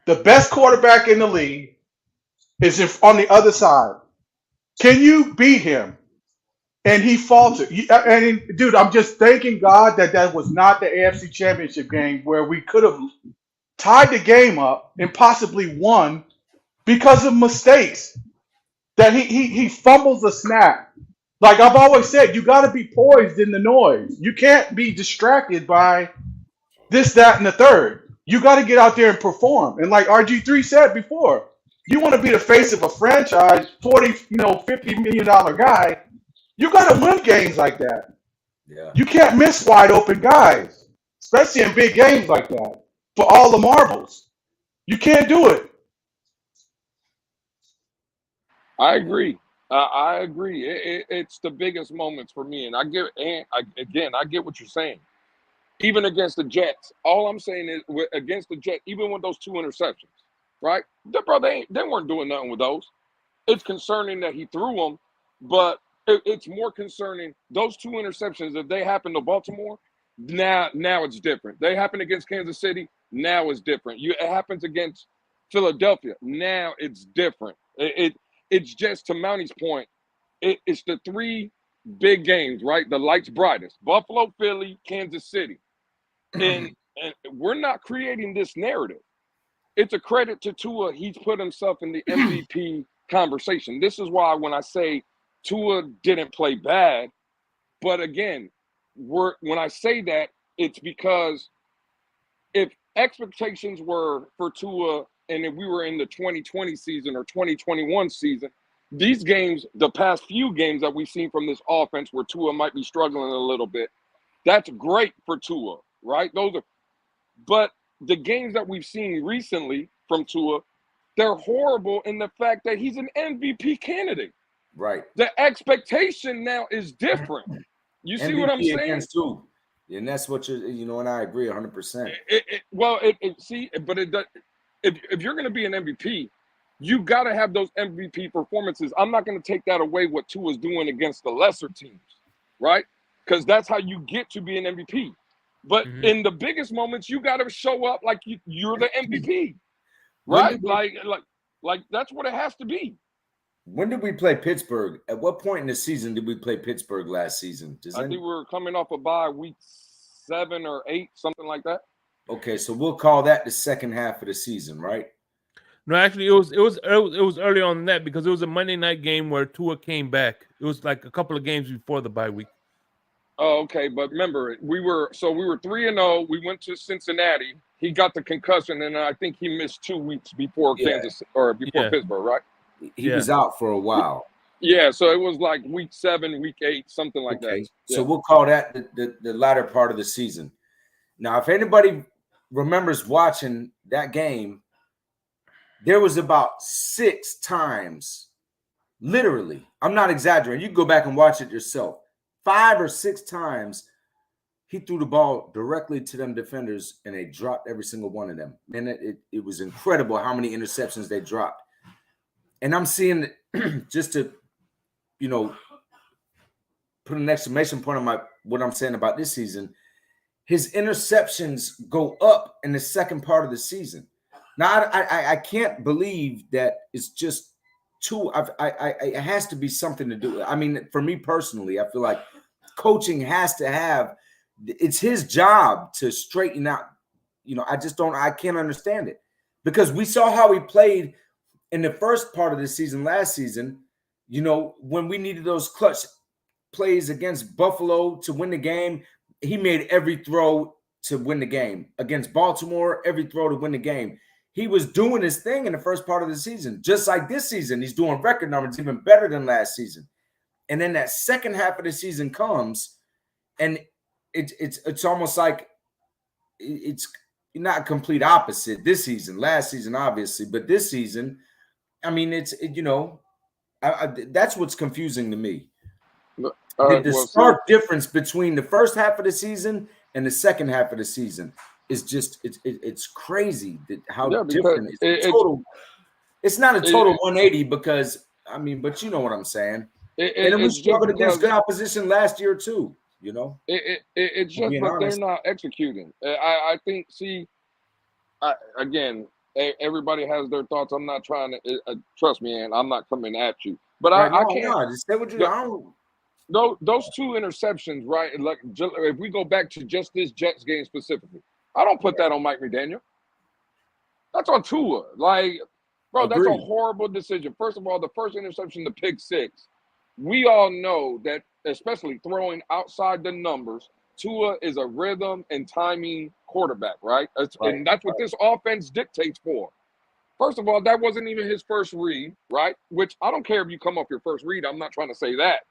The best quarterback in the league is on the other side. Can you beat him? And he faltered. And dude, I'm just thanking God that was not the AFC championship game where we could have tied the game up and possibly won because of mistakes. That he fumbles a snap. Like I've always said, you got to be poised in the noise. You can't be distracted by this, that, and the third. You got to get out there and perform. And like RG3 said before, you want to be the face of a franchise, $50 million guy. You got to win games like that. Yeah. You can't miss wide open guys, especially in big games like that, for all the marbles. You can't do it. I agree. I agree. It's the biggest moments for me, and I get what you're saying. Even against the Jets, all I'm saying is against the Jets, even with those 2 interceptions, right? They weren't doing nothing with those. It's concerning that he threw them, but it's more concerning those 2 interceptions. If they happen to Baltimore, now it's different. They happen against Kansas City, now it's different. It happens against Philadelphia, now it's different. It's just to Mountie's point. It's the 3 big games, right? The lights brightest: Buffalo, Philly, Kansas City. And we're not creating this narrative. It's a credit to Tua. He's put himself in the MVP conversation. This is why when I say Tua didn't play bad, but again, when I say that, it's because if expectations were for Tua and if we were in the 2020 season or 2021 season, these games, the past few games that we've seen from this offense where Tua might be struggling a little bit, that's great for Tua. Right? But the games that we've seen recently from Tua, they're horrible in the fact that he's an MVP candidate. Right. The expectation now is different. You see MVP what I'm saying? Against Tua. And that's what and I agree 100%. If you're going to be an MVP, you got to have those MVP performances. I'm not going to take that away what Tua's doing against the lesser teams, right? Because that's how you get to be an MVP. But in the biggest moments, you got to show up like you're the MVP, right? Like that's what it has to be. When did we play Pittsburgh? At what point in the season did we play Pittsburgh last season? I think we were coming off a bye week 7 or 8, something like that. Okay, so we'll call that the second half of the season, right? No, actually, it was early on than that because it was a Monday night game where Tua came back. It was like a couple of games before the bye week. Oh, okay, but remember, we were 3-0. We went to Cincinnati. He got the concussion, and I think he missed 2 weeks before Pittsburgh, right? He was out for a while. Yeah, so it was like week 7, week 8, something like that. So we'll call that the latter part of the season. Now, if anybody remembers watching that game, there was about 6 times, literally, I'm not exaggerating. You can go back and watch it yourself. 5 or 6 times, he threw the ball directly to them defenders, and they dropped every single one of them. And it was incredible how many interceptions they dropped. And I'm seeing, just to, put an exclamation point on what I'm saying about this season, his interceptions go up in the second part of the season. Now, I can't believe that it's just it has to be something to do. I mean, for me personally, I feel like coaching has to have, it's his job to straighten out. I can't understand it because we saw how he played in the first part of the season, last season, you know, when we needed those clutch plays against Buffalo to win the game, he made every throw to win the game. Against Baltimore, every throw to win the game. He was doing his thing in the first part of the season. Just like this season, he's doing record numbers, even better than last season. And then that second half of the season comes, and it's almost like it's not a complete opposite this season. Last season, obviously, but this season, I mean, that's what's confusing to me. The stark difference between the first half of the season and the second half of the season is just it's crazy that how different it's not a total 180 because I mean, but you know what I'm saying. And then we struggled against good opposition last year too. You know, it's just but they're not executing. I think. See, again, everybody has their thoughts. I'm not trying to trust me, and I'm not coming at you. But I can't. Just say what you. I don't. Those two interceptions, right? Like if we go back to just this Jets game specifically, I don't put that on Mike McDaniel. That's on Tua. Like, bro, that's a horrible decision. First of all, the first interception, the pick six. We all know that, especially throwing outside the numbers, Tua is a rhythm and timing quarterback, right? And that's what this offense dictates for. First of all, that wasn't even his first read, right? Which I don't care if you come off your first read. I'm not trying to say that.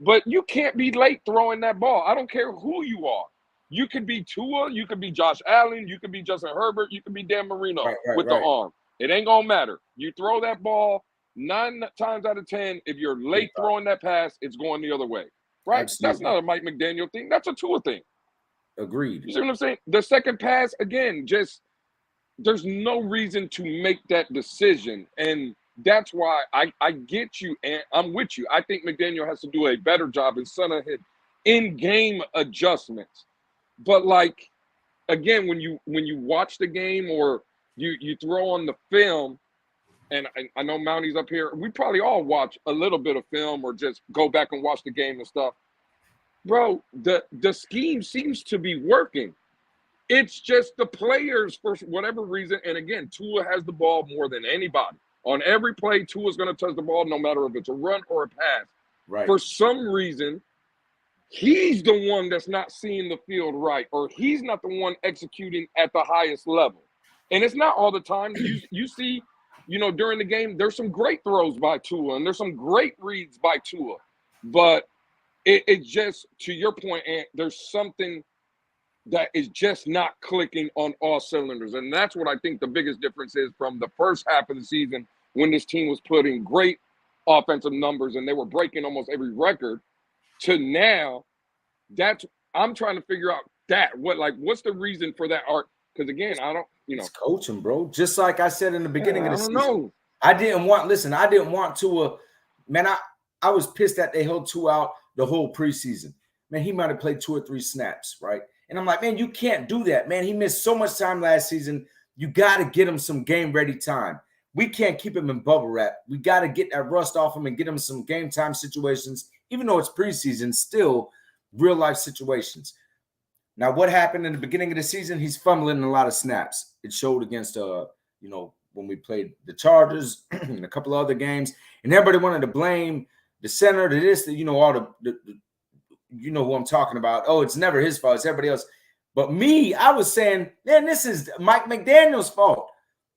But you can't be late throwing that ball. I don't care who you are. You could be Tua, you could be Josh Allen, you could be Justin Herbert, you could be Dan Marino with the arm. It ain't going to matter. You throw that ball 9 times out of 10, if you're late throwing that pass, it's going the other way, right? Absolutely. That's not a Mike McDaniel thing. That's a Tua thing. Agreed. You see what I'm saying? The second pass, again, just there's no reason to make that decision. And that's why I get you, and I'm with you. I think McDaniel has to do a better job in some of his in-game adjustments. But like, again, when you watch the game or you throw on the film, and I know Mounty's up here, we probably all watch a little bit of film or just go back and watch the game and stuff. Bro, the scheme seems to be working. It's just the players for whatever reason. And again, Tua has the ball more than anybody. On every play, Tua's going to touch the ball, no matter if it's a run or a pass. Right. For some reason, he's the one that's not seeing the field right, or he's not the one executing at the highest level. And it's not all the time. You see, you know, during the game, there's some great throws by Tua, and there's some great reads by Tua. But it just, to your point, Ant, there's something that is just not clicking on all cylinders. And that's what I think the biggest difference is from the first half of the season when this team was putting great offensive numbers and they were breaking almost every record to now. I'm trying to figure out what's the reason for that art? Because again, I don't, it's coaching, bro. Just like I said in the beginning of the season. Know. I didn't want Tua. Man, I was pissed that they held Tua out the whole preseason. Man, he might have played 2 or 3 snaps, right? And I'm like, man, you can't do that, man. He missed so much time last season. You got to get him some game-ready time. We can't keep him in bubble wrap. We got to get that rust off him and get him some game time situations, even though it's preseason, still real-life situations. Now, what happened in the beginning of the season? He's fumbling a lot of snaps. It showed against, when we played the Chargers and a couple of other games. And everybody wanted to blame the center, all the you know who I'm talking about. Oh, it's never his fault. It's everybody else. But me, I was saying, man, this is Mike McDaniel's fault.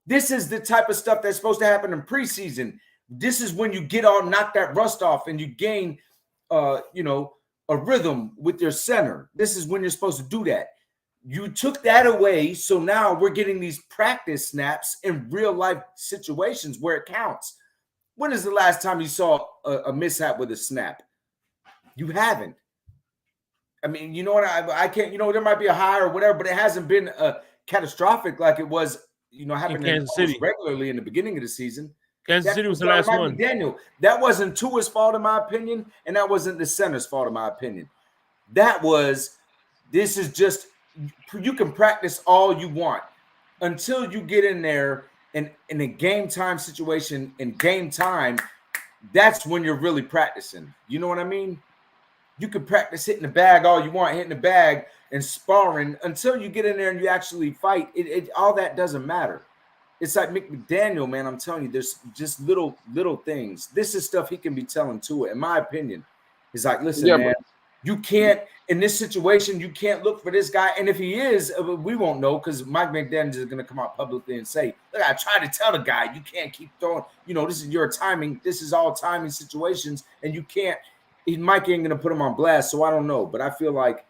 This is the type of stuff that's supposed to happen in preseason. This is when you knock that rust off and you gain, a rhythm with your center. This is when you're supposed to do that. You took that away, so now we're getting these practice snaps in real life situations where it counts. When is the last time you saw a mishap with a snap? You haven't. I mean, you know what? I can't. There might be a high or whatever, but it hasn't been catastrophic like it was. Happening regularly in the beginning of the season. Kansas City was the last one. Daniel, that wasn't Tua's fault, in my opinion, and that wasn't the center's fault, in my opinion. This is just, you can practice all you want until you get in there and in a game time situation, in game time, that's when you're really practicing. You know what I mean? You can practice hitting the bag all you want, hitting the bag and sparring until you get in there and you actually fight. All that doesn't matter. It's like McDaniel, man. I'm telling you, there's just little things. This is stuff he can be telling to it. In my opinion, he's like, listen, man, you can't in this situation. You can't look for this guy. And if he is, we won't know because Mike McDaniel is going to come out publicly and say, look, I tried to tell the guy, you can't keep throwing. You know, this is your timing. This is all timing situations, and you can't. Mike ain't going to put him on blast. So I don't know, but I feel like,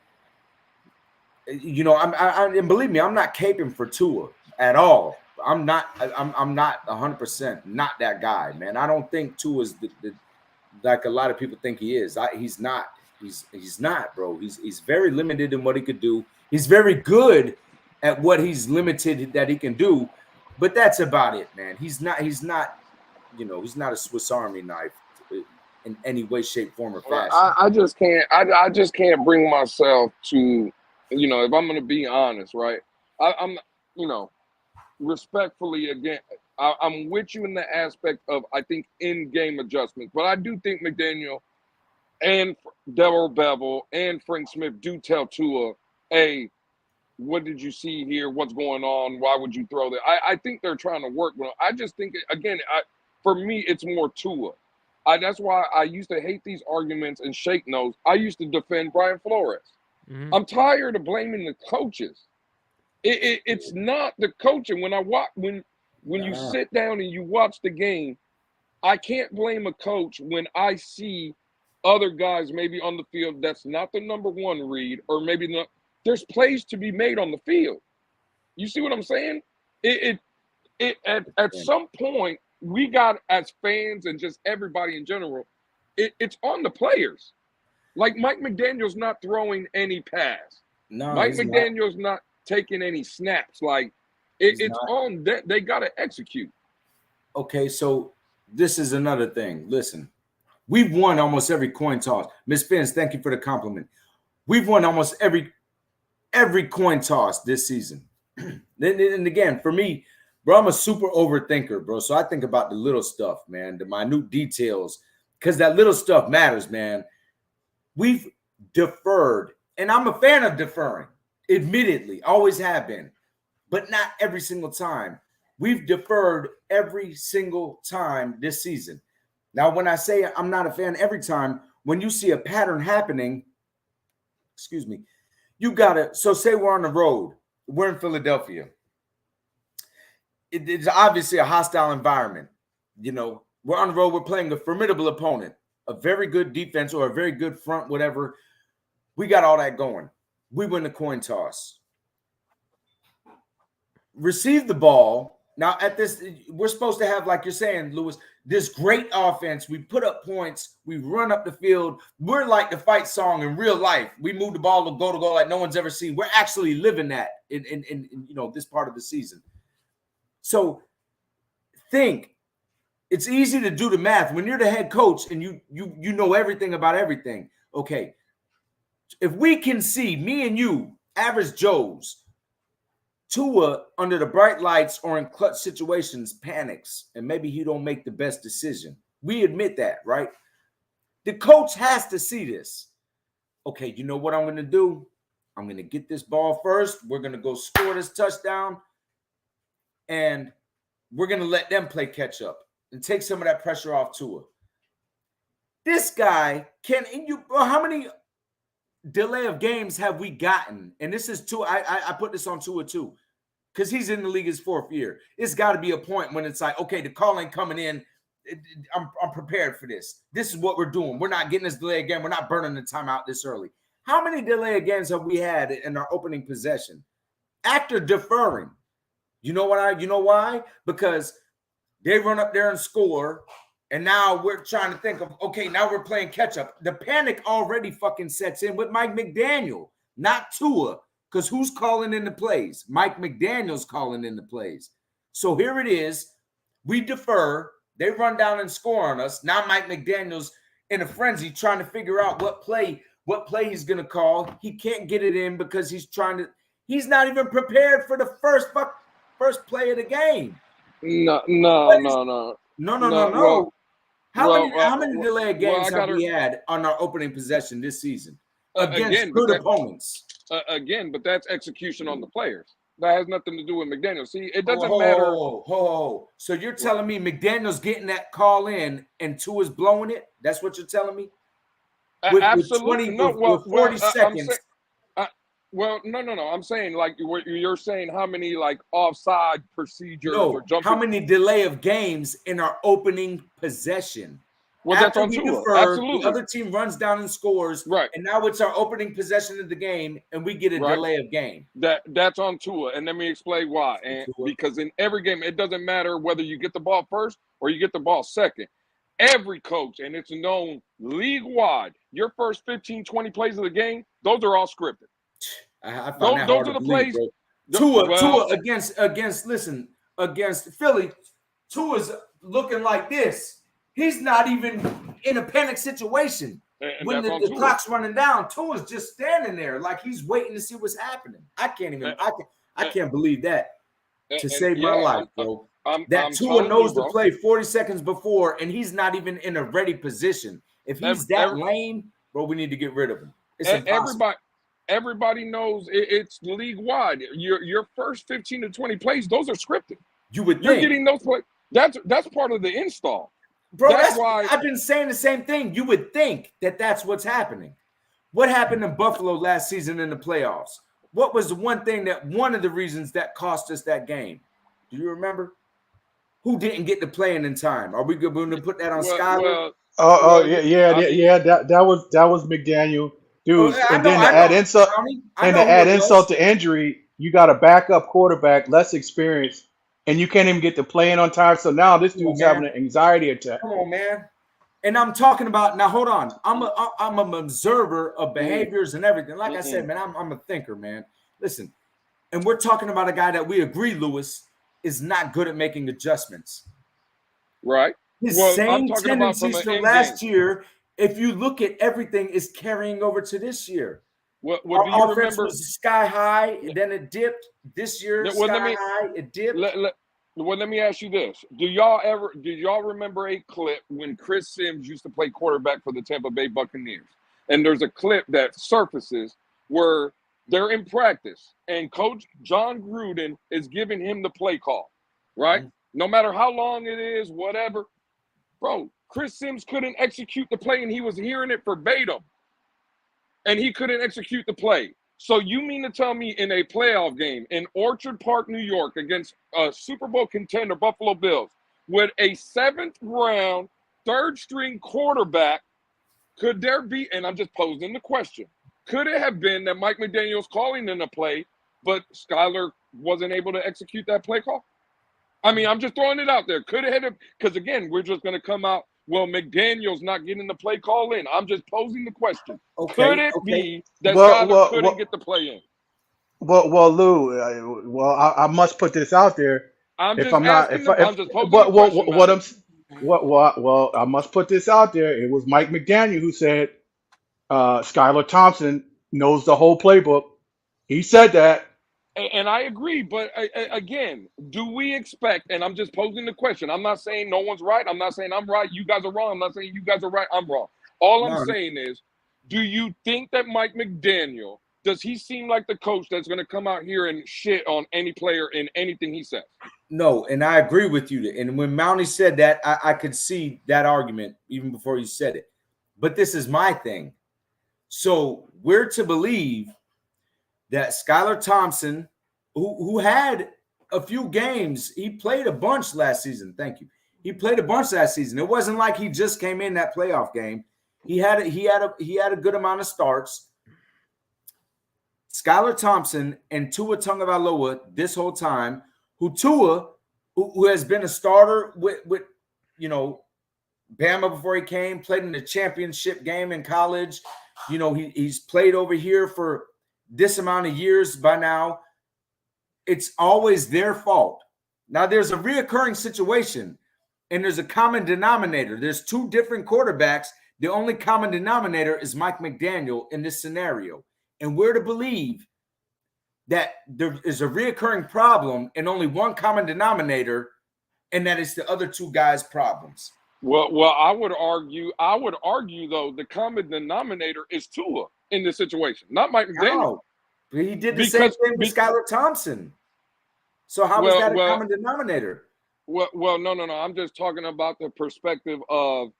you know, and believe me, I'm not caping for Tua at all. I'm not 100% not that guy, man. I don't think Tua's the like a lot of people think he is. He's not. He's not, bro. He's very limited in what he could do. He's very good at what he's limited that he can do, but that's about it, man. He's not. You know, he's not a Swiss Army knife in any way, shape, form, or fashion. I just can't. I just can't bring myself to, you know, if I'm going to be honest, right? I'm, you know. Respectfully, again, I'm with you in the aspect of, I think, in-game adjustments. But I do think McDaniel and Darrell Bevel and Frank Smith do tell Tua, hey, what did you see here? What's going on? Why would you throw that? I think they're trying to work with him. I just think, again, for me, it's more Tua. That's why I used to hate these arguments and shake nose. I used to defend Brian Flores. Mm-hmm. I'm tired of blaming the coaches. It's not the coaching. When I watch, when you sit down and you watch the game, I can't blame a coach when I see other guys maybe on the field that's not the number one read, or maybe not. There's plays to be made on the field. You see what I'm saying? At some point, we got, as fans and just everybody in general, it's on the players. Like Mike McDaniel's not throwing any pass. No, Mike McDaniel's not taking any snaps. Like it's on that. They got to execute. Okay, so this is another thing. Listen, we've won almost every coin toss. Miss Phins, thank you for the compliment. We've won almost every coin toss this season. And again, for me, bro, I'm a super overthinker, bro. So I think about the little stuff, man, the minute details, because that little stuff matters, man. We've deferred, and I'm a fan of deferring. Admittedly, always have been, but not every single time. We've deferred every single time this season. Now, when I say I'm not a fan every time, when you see a pattern happening, excuse me, you got to, so say we're on the road, we're in Philadelphia. It's obviously a hostile environment. You know, we're on the road, we're playing a formidable opponent, a very good defense or a very good front, whatever. We got all that going. We win the coin toss. Receive the ball. Now, at this, we're supposed to have, like you're saying, Lewis, this great offense. We put up points. We run up the field. We're like the fight song in real life. We move the ball to goal like no one's ever seen. We're actually living that in you know, this part of the season. So think, it's easy to do the math when you're the head coach and you know everything about everything. Okay. If we can see, me and you, average Joes, Tua under the bright lights or in clutch situations panics, and maybe he don't make the best decision. We admit that, right? The coach has to see this. Okay, you know what I'm going to do? I'm going to get this ball first. We're going to go score this touchdown, and we're going to let them play catch up and take some of that pressure off Tua. This guy how many delay of games have we gotten? And this is Tua. I put this on Tua too, because he's in the league his 4th year. It's got to be a point when it's like, okay, the call ain't coming in. I'm prepared for this. This is what we're doing. We're not getting this delay again. We're not burning the timeout this early. How many delay games have we had in our opening possession after deferring? You know why? Because they run up there and score. And now we're trying to think of, okay, now we're playing catch up. The panic already fucking sets in with Mike McDaniel, not Tua, because who's calling in the plays? Mike McDaniel's calling in the plays. So here it is. We defer. They run down and score on us. Now Mike McDaniel's in a frenzy trying to figure out what play he's going to call. He can't get it in because he's not even prepared for the first play of the game. No. How many delayed games have we had on our opening possession this season against good opponents? Again, but that's execution on the players. That has nothing to do with McDaniel. See, it doesn't Ho, matter. ho, ho, ho. So you're telling me McDaniel's getting that call in and Tua's blowing it? That's what you're telling me? With Absolutely 20, no. with 40 I'm seconds. saying. No. I'm saying like you're saying how many like offside procedures or No, jumping. how many delay of games in our opening possession? Well, After that's on we Tua. defer, Absolutely. the other team runs down and scores, Right. and now it's our opening possession of the game, and we get a Right. delay of game. That's on Tua, and let me explain why. And Tua. because in every game, it doesn't matter whether you get the ball first or you get the ball second. Every coach, and it's known league-wide, your first 15, 20 plays of the game, those are all scripted. I find Those that hard are to the believe, plays. bro. Tua Well, against Philly, Tua's looking like this. He's not even in a panic situation. and When that's on the Tua. clock's running down, Tua's just standing there like he's waiting to see what's happening. I can't believe that. To save my life, bro. I'm Tua knows you, to play 40 seconds before, and he's not even in a ready position. If he's that lame, bro, we need to get rid of him. It's impossible. Everybody knows it's league wide. Your first 15 to 20 plays, those are scripted. You would You're think. getting those plays. That's part of the install. Bro, that's why I've been saying the same thing. You would think that that's what's happening. What happened in Buffalo last season in the playoffs? What was the one of the reasons that cost us that game? Do you remember? Who didn't get to play in time? Are we going to put that on Skyler? That was McDaniel, dude. And then to add insult to injury, you got a backup quarterback, less experience, and you can't even get the play in on time. So now this dude's having an anxiety attack. Come on, man. And I'm talking about now. Hold on. I'm an observer of behaviors and everything. Like I said, man, I'm a thinker, man. Listen, and we're talking about a guy that we agree, Lewis, is not good at making adjustments. Right. His same tendencies from last year, if you look at everything, is carrying over to this year. Our do you offense remember? Was sky high, and then it dipped. This year, high, it dipped. Let me ask you this: Do y'all remember a clip when Chris Sims used to play quarterback for the Tampa Bay Buccaneers? And there's a clip that surfaces where they're in practice, and Coach John Gruden is giving him the play call, right? Mm-hmm. No matter how long it is, whatever. Bro, Chris Sims couldn't execute the play, and he was hearing it verbatim. And he couldn't execute the play. So you mean to tell me in a playoff game in Orchard Park, New York, against a Super Bowl contender, Buffalo Bills, with a 7th round, 3rd string quarterback, could there be, and I'm just posing the question, could it have been that Mike McDaniel's calling in a play, but Skyler wasn't able to execute that play call? I mean, I'm just throwing it out there. Could it have, because again, we're just going to come out, well, McDaniel's not getting the play call in. I'm just posing the question. Could it be that Skyler couldn't get the play in? Well, Lou, I must put this out there. I'm just posing the question. I must put this out there. It was Mike McDaniel who said Skylar Thompson knows the whole playbook. He said that. And I agree, but again, do we expect, and I'm just posing the question, I'm not saying no one's right, I'm not saying I'm right, you guys are wrong, I'm not saying you guys are right, I'm wrong. All I'm saying is, do you think that Mike McDaniel, does he seem like the coach that's going to come out here and shit on any player in anything he says? No, and I agree with you. And when Mountie said that, I could see that argument even before he said it. But this is my thing. So we're to believe that Skylar Thompson, who had a few games, he played a bunch last season. Thank you. He played a bunch last season. It wasn't like he just came in that playoff game. He had a good amount of starts. Skylar Thompson and Tua Tagovailoa this whole time, who has been a starter with Bama before he came, played in the championship game in college. He's played over here for this amount of years by now. It's always their fault. Now, there's a reoccurring situation, and there's a common denominator. There's 2 different quarterbacks. The only common denominator is Mike McDaniel in this scenario. And we're to believe that there is a reoccurring problem and only one common denominator, and that is the other 2 guys' problems. Well, I would argue, though, the common denominator is Tua in this situation, not Mike McDaniel. No. He did the same thing with Skylar Thompson. So how is that a Well, common denominator? well, no. I'm just talking about the perspective of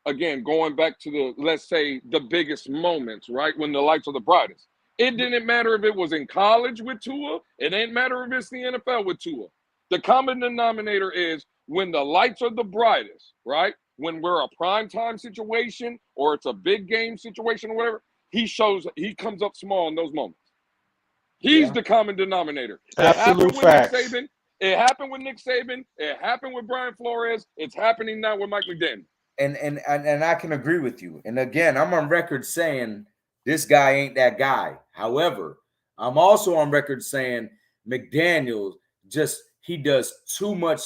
again, going back to let's say the biggest moments, right? When the lights are the brightest. It didn't matter if it was in college with Tua. It didn't matter if it's the NFL with Tua. The common denominator is when the lights are the brightest, right? When we're a primetime situation or it's a big game situation or whatever, he comes up small in those moments. He's the common denominator. Absolute facts. It happened with Nick Saban. It happened with Brian Flores. It's happening now with Mike McDaniel. And I can agree with you. And again, I'm on record saying this guy ain't that guy. However, I'm also on record saying McDaniel he does too much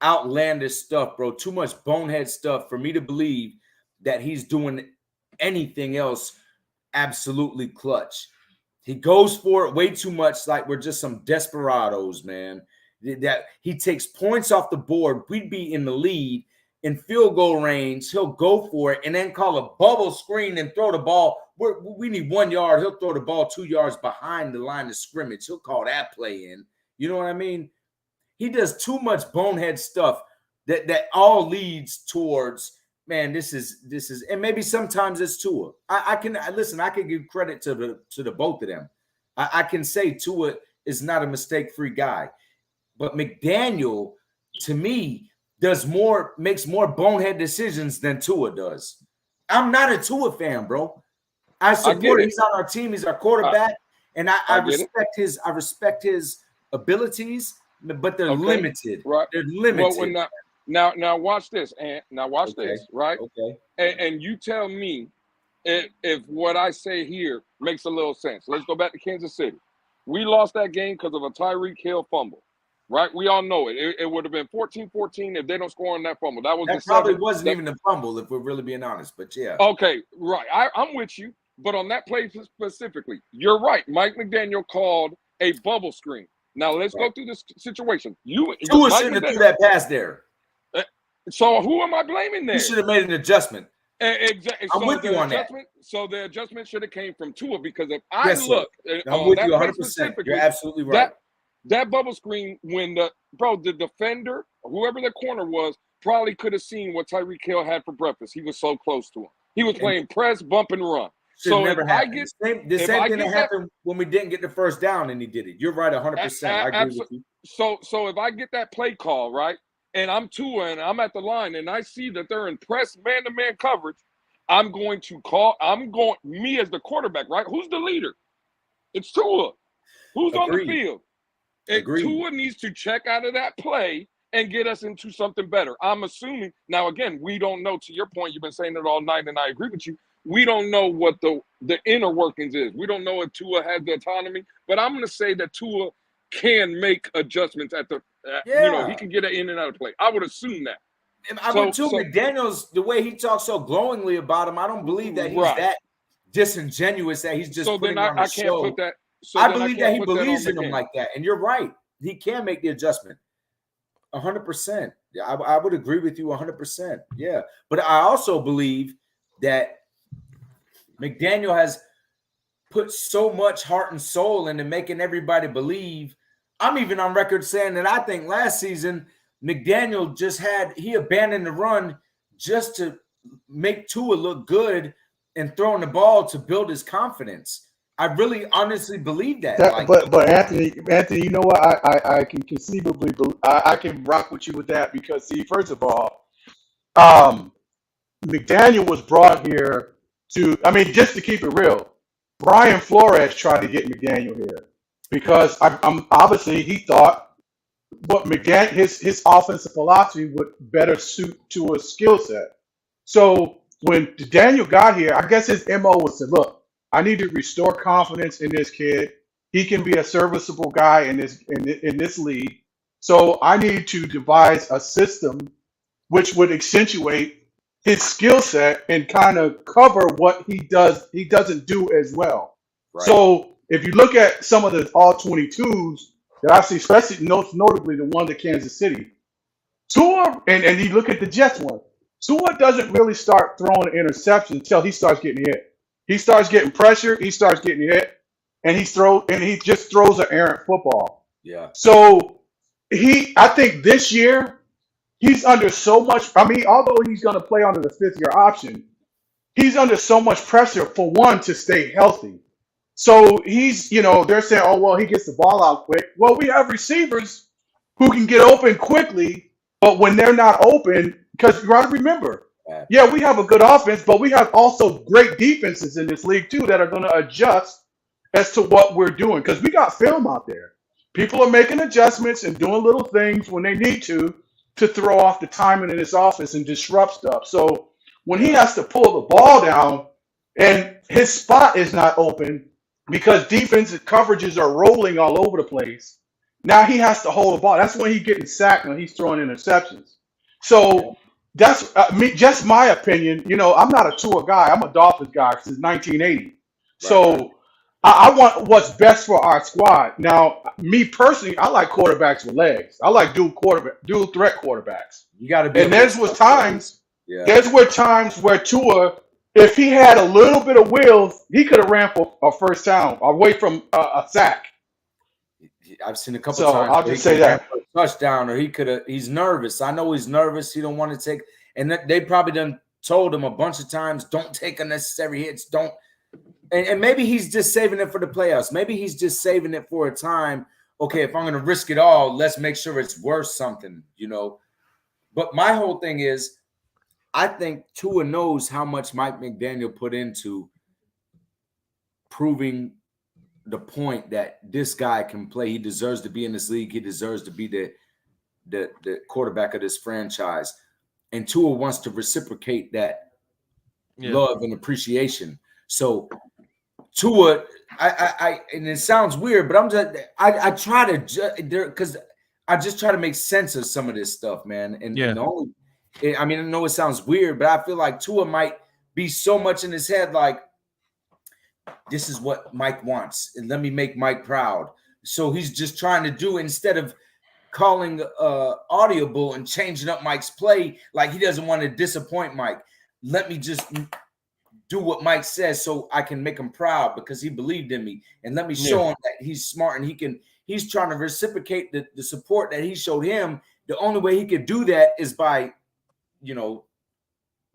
outlandish stuff, bro. Too much bonehead stuff for me to believe that he's doing anything else absolutely clutch. He goes for it way too much, like we're just some desperados, man. That he takes points off the board. We'd be in the lead in field goal range. He'll go for it and then call a bubble screen and throw the ball. We need 1 yard. He'll throw the ball 2 yards behind the line of scrimmage. He'll call that play in. You know what I mean? He does too much bonehead stuff that all leads towards, man, this is, and maybe sometimes it's Tua. I can give credit to the both of them. I can say Tua is not a mistake-free guy, but McDaniel, to me, makes more bonehead decisions than Tua does. I'm not a Tua fan, bro. I support him. He's on our team. He's our quarterback, and I respect his abilities, but they're limited. Right. They're limited. Well, now watch this, and watch this, right? Okay. And you tell me if what I say here makes a little sense. Let's go back to Kansas City. We lost that game because of a Tyreek Hill fumble, right? We all know it. It would have been 14-14 if they don't score on that fumble. That probably wasn't even a fumble, if we're really being honest. But yeah. Okay, right. I'm with you. But on that play specifically, you're right. Mike McDaniel called a bubble screen. Now let's go through this situation. Tua shouldn't have threw that pass there. So who am I blaming there? You should have made an adjustment. Exactly. I'm with you on that. So the adjustment should have came from Tua, because if I'm with you 100%. You're absolutely right. That bubble screen, when the defender, whoever the corner was, probably could have seen what Tyreek Hill had for breakfast. He was so close to him. He was playing press, bump, and run. So never happened. The same thing that happened when we didn't get the first down and he did it. You're right 100%. I agree with you. So if I get that play call, right, and I'm Tua and I'm at the line and I see that they're in press man-to-man coverage, me as the quarterback, right? Who's the leader? It's Tua. Who's on the field? Tua needs to check out of that play and get us into something better. I'm assuming, now again, we don't know, to your point, you've been saying it all night and I agree with you. We don't know what the inner workings is. We don't know if Tua has the autonomy, but I'm going to say that Tua can make adjustments at the, he can get it in and out of play. I would assume that. And I would too. McDaniels, the way he talks so glowingly about him, I don't believe that he's that disingenuous that he's just putting on a show. Put that. I believe that he believes in him like that. And you're right. He can make the adjustment. 100%. I would agree with you 100%. Yeah. But I also believe that McDaniel has put so much heart and soul into making everybody believe. I'm even on record saying that I think last season McDaniel he abandoned the run just to make Tua look good and throwing the ball to build his confidence. I really honestly believe that. But Anthony, you know what? I can conceivably I can rock with you with that, because see, first of all, McDaniel was brought here just to keep it real, Brian Flores tried to get McDaniel here because I'm obviously he thought what McDaniel his offensive philosophy would better suit to a skill set. So when Daniel got here, I guess his MO was to look, I need to restore confidence in this kid. He can be a serviceable guy in this league. So I need to devise a system which would accentuate his skill set and kind of cover what he doesn't do as well. Right. So if you look at some of the all 22s that I see, especially notably the one to Kansas City, Tua, and you look at the Jets one, Tua doesn't really start throwing an interception until he starts getting hit. He starts getting pressure, he starts getting hit, and he just throws an errant football. Yeah. So I think this year he's under so much. I mean, although he's going to play under the 5th-year option, he's under so much pressure for one to stay healthy. So he's, they're saying, oh, well, he gets the ball out quick. Well, we have receivers who can get open quickly, but when they're not open, because you got to remember, yeah, we have a good offense, but we have also great defenses in this league too that are going to adjust as to what we're doing because we got film out there. People are making adjustments and doing little things when they need to throw off the timing in this offense and disrupt stuff. So when he has to pull the ball down and his spot is not open because defensive coverages are rolling all over the place, now he has to hold the ball. That's when he's getting sacked when he's throwing interceptions. So that's just my opinion. I'm not a Tua guy. I'm a Dolphins guy since 1980. So I want what's best for our squad. Now, me personally, I like quarterbacks with legs. I like dual threat quarterbacks. You got to be. And there's times where Tua, if he had a little bit of will, he could have ran for a first down away from a sack. I've seen a couple times. I'll just say that touchdown, or he could have. He's nervous. I know he's nervous. He don't want to take. And they probably done told him a bunch of times, don't take unnecessary hits. Don't. And maybe he's just saving it for the playoffs. Maybe he's just saving it for a time. Okay, if I'm going to risk it all, let's make sure it's worth something, But my whole thing is, I think Tua knows how much Mike McDaniel put into proving the point that this guy can play. He deserves to be in this league. He deserves to be the quarterback of this franchise. And Tua wants to reciprocate that love and appreciation. So Tua, I and it sounds weird, but I try to because I just try to make sense of some of this stuff, man. And I mean, I know it sounds weird, but I feel like Tua might be so much in his head, like this is what Mike wants, and let me make Mike proud. So he's just trying to do, instead of calling audible and changing up Mike's play, like he doesn't want to disappoint Mike. Let me just do what Mike says so I can make him proud because he believed in me, and let me show him that he's smart and he's trying to reciprocate the support that he showed him. The only way he could do that is by,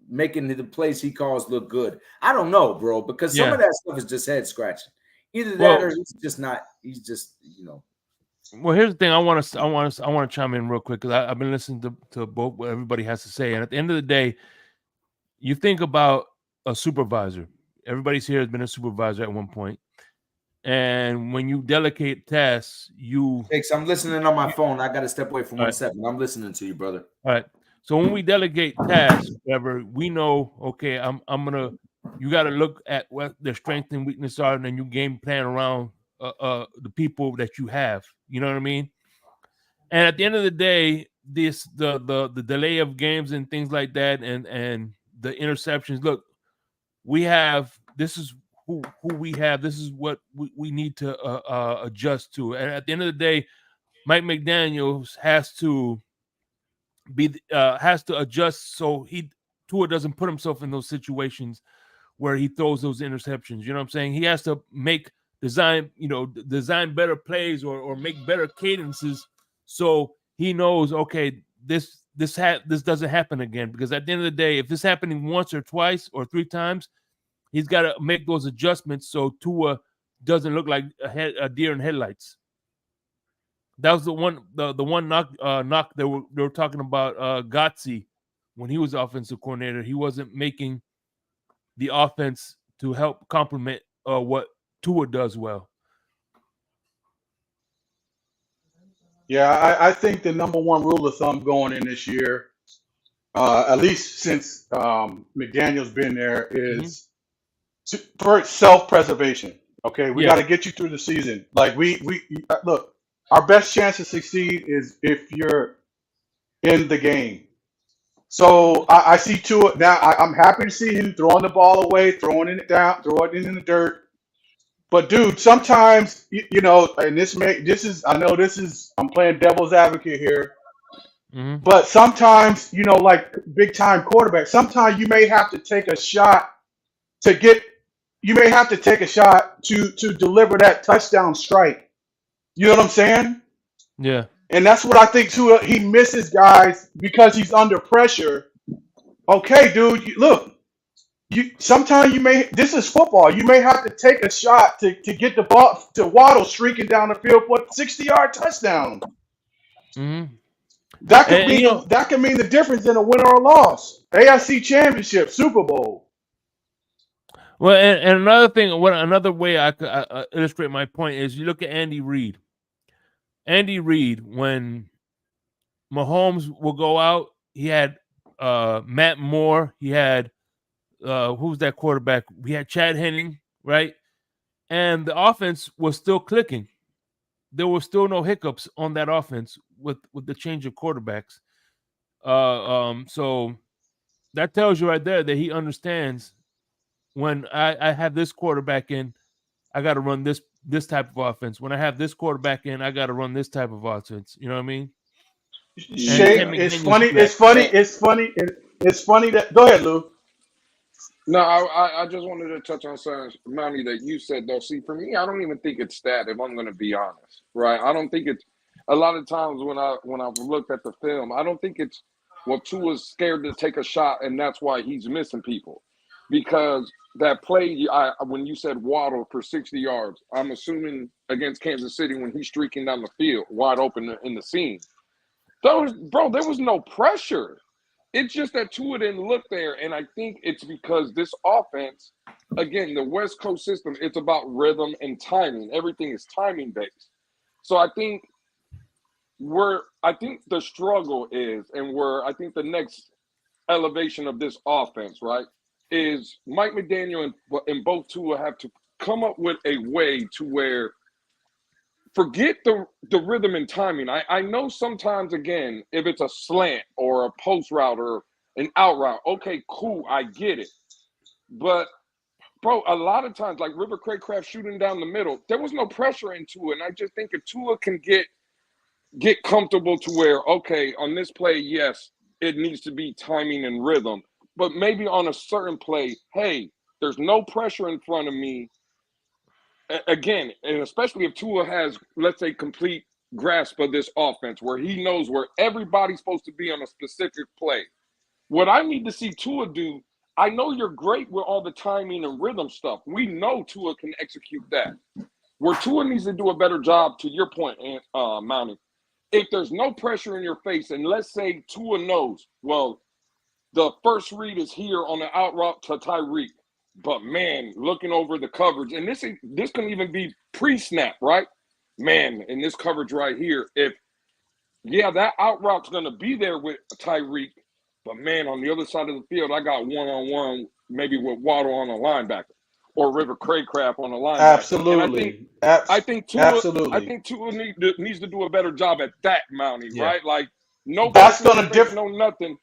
making the plays he calls look good. I don't know, bro, because some of that stuff is just head scratching. Either that or he's just not. He's just, Well, here's the thing. I want to chime in real quick because I've been listening to both what everybody has to say, and at the end of the day, you think about a supervisor. Everybody's here has been a supervisor at one point, and when you delegate tasks, I'm listening on my phone. I got to step away for 1 second. I'm listening to you, brother. All right. So when we delegate tasks, whatever, we know, okay, you got to look at what their strengths and weaknesses are, and then you game plan around the people that you have. You know what I mean? And at the end of the day, the delay of games and things like that, and the interceptions. Look, this is who we have. This is what we need to adjust to. And at the end of the day, Mike McDaniels has to adjust so Tua doesn't put himself in those situations where he throws those interceptions. You know what I'm saying? He has to design better plays or make better cadences so he knows, okay, this doesn't happen again. Because at the end of the day, if this happening once or twice or 3 times, he's got to make those adjustments so Tua doesn't look like a deer in headlights. That was the one knock they were talking about Gotze when he was offensive coordinator. He wasn't making the offense to help complement what Tua does well. Yeah, I think the number one rule of thumb going in this year, at least since McDaniel's been there, is for self-preservation. Okay, we got to get you through the season. Like we look. Our best chance to succeed is if you're in the game. So I see Tua now. I'm happy to see him throwing the ball away, throwing it down, throwing it in the dirt. But dude, sometimes and I'm playing devil's advocate here. Mm-hmm. But sometimes, like big time quarterback, sometimes you may have to take a shot to deliver that touchdown strike. You know what I'm saying? Yeah. And that's what I think too. He misses guys because he's under pressure. Okay, dude, look, you sometimes you may this is football. You may have to take a shot to get the ball to Waddle streaking down the field for a 60-yard touchdown. Hmm. That could And mean the difference in a win or a loss. AFC Championship, Super Bowl. well, and another thing, another way I could illustrate my point is you look at Andy Reid. Andy Reid, when Mahomes will go out, he had Matt Moore. He had who's that quarterback? We had Chad Henning, right? And the offense was still clicking. There were still no hiccups on that offense with the change of quarterbacks. So that tells you right there that he understands when I have this quarterback in, I got to run this type of offense. When I have this quarterback in, I got to run this type of offense. You know what I mean? And Shay, Ken it's McDaniels funny. do that. It's funny that. Go ahead, Lou. No, I just wanted to touch on something, Mounty, that you said though. See, for me, I don't even think it's that. If I'm going to be honest, right? I don't think it's a lot of times when I've looked at the film, I don't think it's Tua's scared to take a shot, and that's why he's missing people. Because that play, when you said Waddle for 60 yards, I'm assuming against Kansas City when he's streaking down the field, wide open in the seam. There was no pressure. It's just that Tua didn't look there, and I think it's because this offense, again, the West Coast system, it's about rhythm and timing. Everything is timing based. So I think the struggle is, and I think the next elevation of this offense, right, is Mike McDaniel and both Tua have to come up with a way to where forget the rhythm and timing. I know sometimes, again, if it's a slant or a post route or an out route, okay, cool, I get it. But, bro, a lot of times, like River Craycraft shooting down the middle, there was no pressure in Tua. And I just think if Tua can get comfortable to where, okay, on this play, yes, it needs to be timing and rhythm. But maybe on a certain play, hey, there's no pressure in front of me. Again, and especially if Tua has, let's say, complete grasp of this offense where he knows where everybody's supposed to be on a specific play. What I need to see Tua do, I know you're great with all the timing and rhythm stuff. We know Tua can execute that. Where Tua needs to do a better job, to your point, Mounty, if there's no pressure in your face, and let's say Tua knows, well, the first read is here on the out route to Tyreek. But, man, looking over the coverage, and this can even be pre-snap, right? Man, in this coverage right here, that out route's going to be there with Tyreek, but, man, on the other side of the field, I got one-on-one maybe with Waddle on a linebacker or River Craycraft on a linebacker. Absolutely. And I think Tua Absolutely. needs to do a better job at that, Mountie, right? Like, no That's pressure, going to differ. no nothing.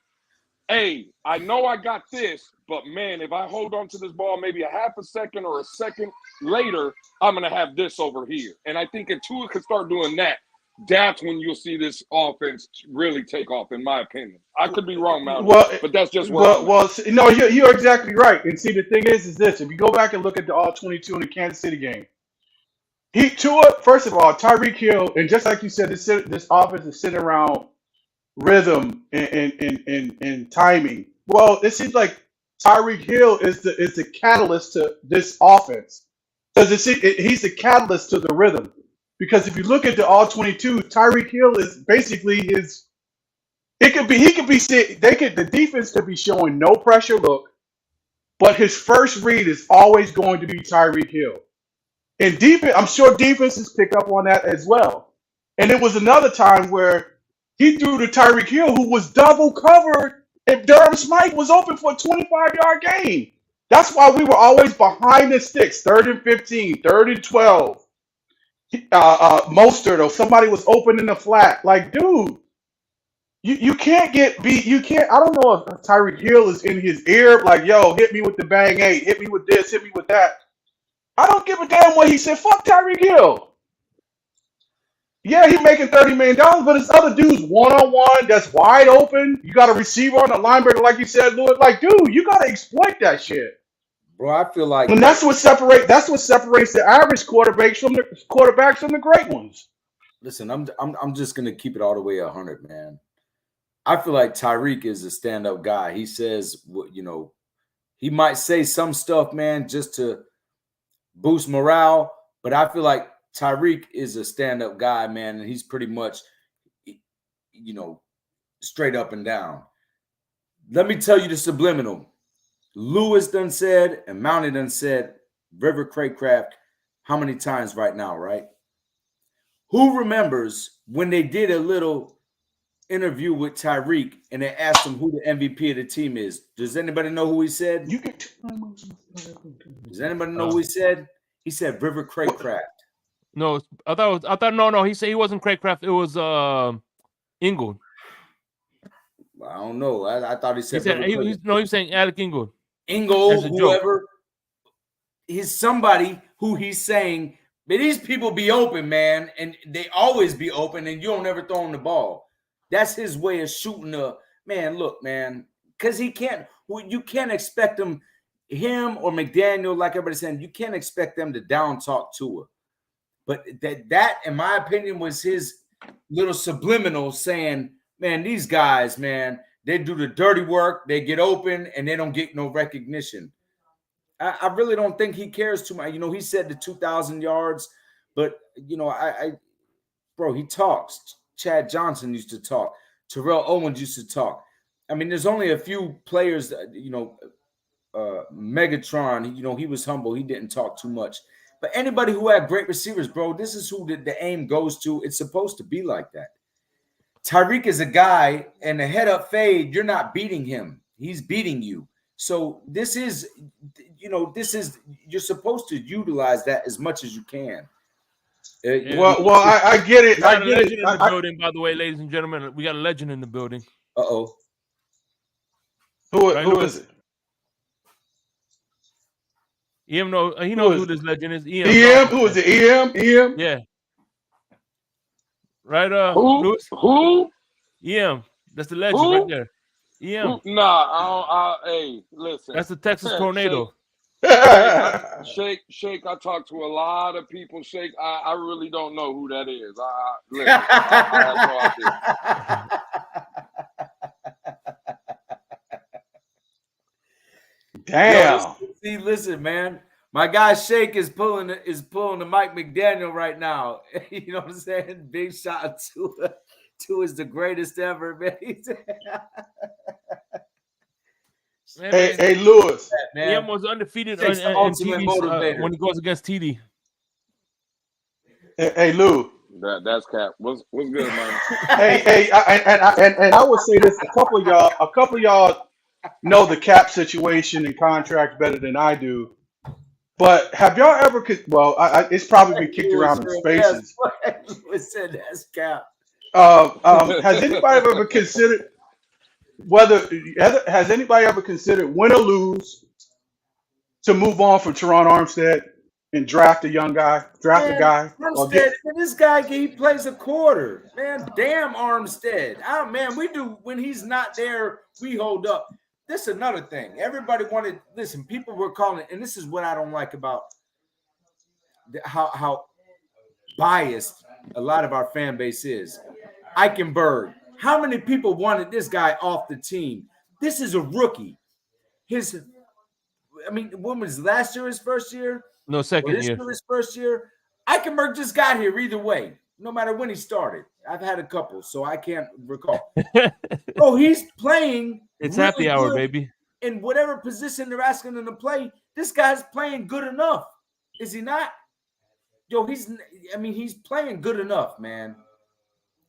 Hey, I know I got this, but, man, if I hold on to this ball maybe a half a second or a second later, I'm going to have this over here. And I think if Tua can start doing that, that's when you'll see this offense really take off, in my opinion. I could be wrong, Mountie, but that's just no, you're exactly right. And see, the thing is this. If you go back and look at the All-22 in the Kansas City game, Tua, first of all, Tyreek Hill, and just like you said, this offense is sitting around rhythm and timing. Well, it seems like Tyreek Hill is the catalyst to this offense because he's the catalyst to the rhythm. Because if you look at the All-22, Tyreek Hill is basically the defense could be showing no pressure look, but his first read is always going to be Tyreek Hill. And defense, I'm sure defenses pick up on that as well. And it was another time where he threw to Tyreek Hill, who was double covered, and Durham Smythe was open for a 25-yard gain. That's why we were always behind the sticks, 3rd and 15, 3rd and 12. Mostert or somebody was open in the flat. Like, dude, you can't get beat. You can't. I don't know if Tyreek Hill is in his ear, like, yo, hit me with the bang eight, hit me with this, hit me with that. I don't give a damn what he said. Fuck Tyreek Hill. Yeah, he's making $30 million, but it's other dudes one-on-one that's wide open. You got a receiver on a linebacker, like you said, Lewis. Like, dude, you got to exploit that shit. Bro, I feel like, and that's what separates the average quarterbacks from the great ones. listen, I'm just gonna keep it all the way 100, man. I feel like Tyreek is a stand-up guy. He says, you know, he might say some stuff, man, just to boost morale, but I feel like Tyreek is a stand-up guy, man, and he's pretty much, you know, straight up and down. Let me tell you the subliminal. Lewis done said and Mounty done said River Craycraft how many times right now, right? Who remembers when they did a little interview with Tyreek and they asked him who the MVP of the team is? Does anybody know who he said? Does anybody know who he said? He said River Craycraft. No, I thought no. He said he wasn't Craycraft. It was Ingold. I don't know. I thought he said he was saying Alec Ingold. Ingold, whoever. He's somebody who he's saying, but these people be open, man, and they always be open, and you don't ever throw him the ball. That's his way of shooting man. Look, man, because you can't expect him or McDaniel, like everybody's saying, you can't expect them to down talk Tua. But that, in my opinion, was his little subliminal saying, man, these guys, man, they do the dirty work, they get open, and they don't get no recognition. I really don't think he cares too much. You know, he said the 2,000 yards, but, you know, bro, he talks. Chad Johnson used to talk. Terrell Owens used to talk. I mean, there's only a few players that, you know, Megatron, you know, he was humble. He didn't talk too much. But anybody who had great receivers, bro, this is who the aim goes to. It's supposed to be like that. Tyreek is a guy, and the head-up fade, you're not beating him. He's beating you. So this is, you know, you're supposed to utilize that as much as you can. I get it. I get it. In the building, by the way, ladies and gentlemen, we got a legend in the building. Uh-oh. Who is it? He knows who this legend is. EM? Who is it? EM? Yeah. Right, Lewis? Who? EM. That's the legend right there. EM. Nah, hey, listen. That's the Texas tornado. Shake, I talked to a lot of people. Shake, I really don't know who that is. I have no idea. Damn. See, listen, man. My guy Shake is pulling the Mike McDaniel right now. You know what I'm saying? Big shot to is the greatest ever, man. Hey, Lewis. He was undefeated in TDs, when he goes against TD. Hey, Lou. That's cap. What's good, man? Hey, and I would say this: a couple of y'all know the cap situation and contracts better than I do. But have y'all ever? Well, it's probably been kicked around in spaces. Lewis said that's cap. Has anybody ever considered win or lose to move on from Teron Armstead and draft a young guy, a guy? Armstead, this guy, he plays a quarter. Man, damn Armstead. Man, we do when he's not there, we hold up. This is another thing. Everybody listen, people were calling it, and this is what I don't like about how biased a lot of our fan base is. Eichenberg. How many people wanted this guy off the team? This is a rookie. When was last year his first year? No, second year. His first year. Eichenberg just got here either way, no matter when he started. I've had a couple, so I can't recall. Oh, he's playing. It's really happy hour, baby. In whatever position they're asking him to play, this guy's playing good enough. Is he not? Yo, he's playing good enough, man.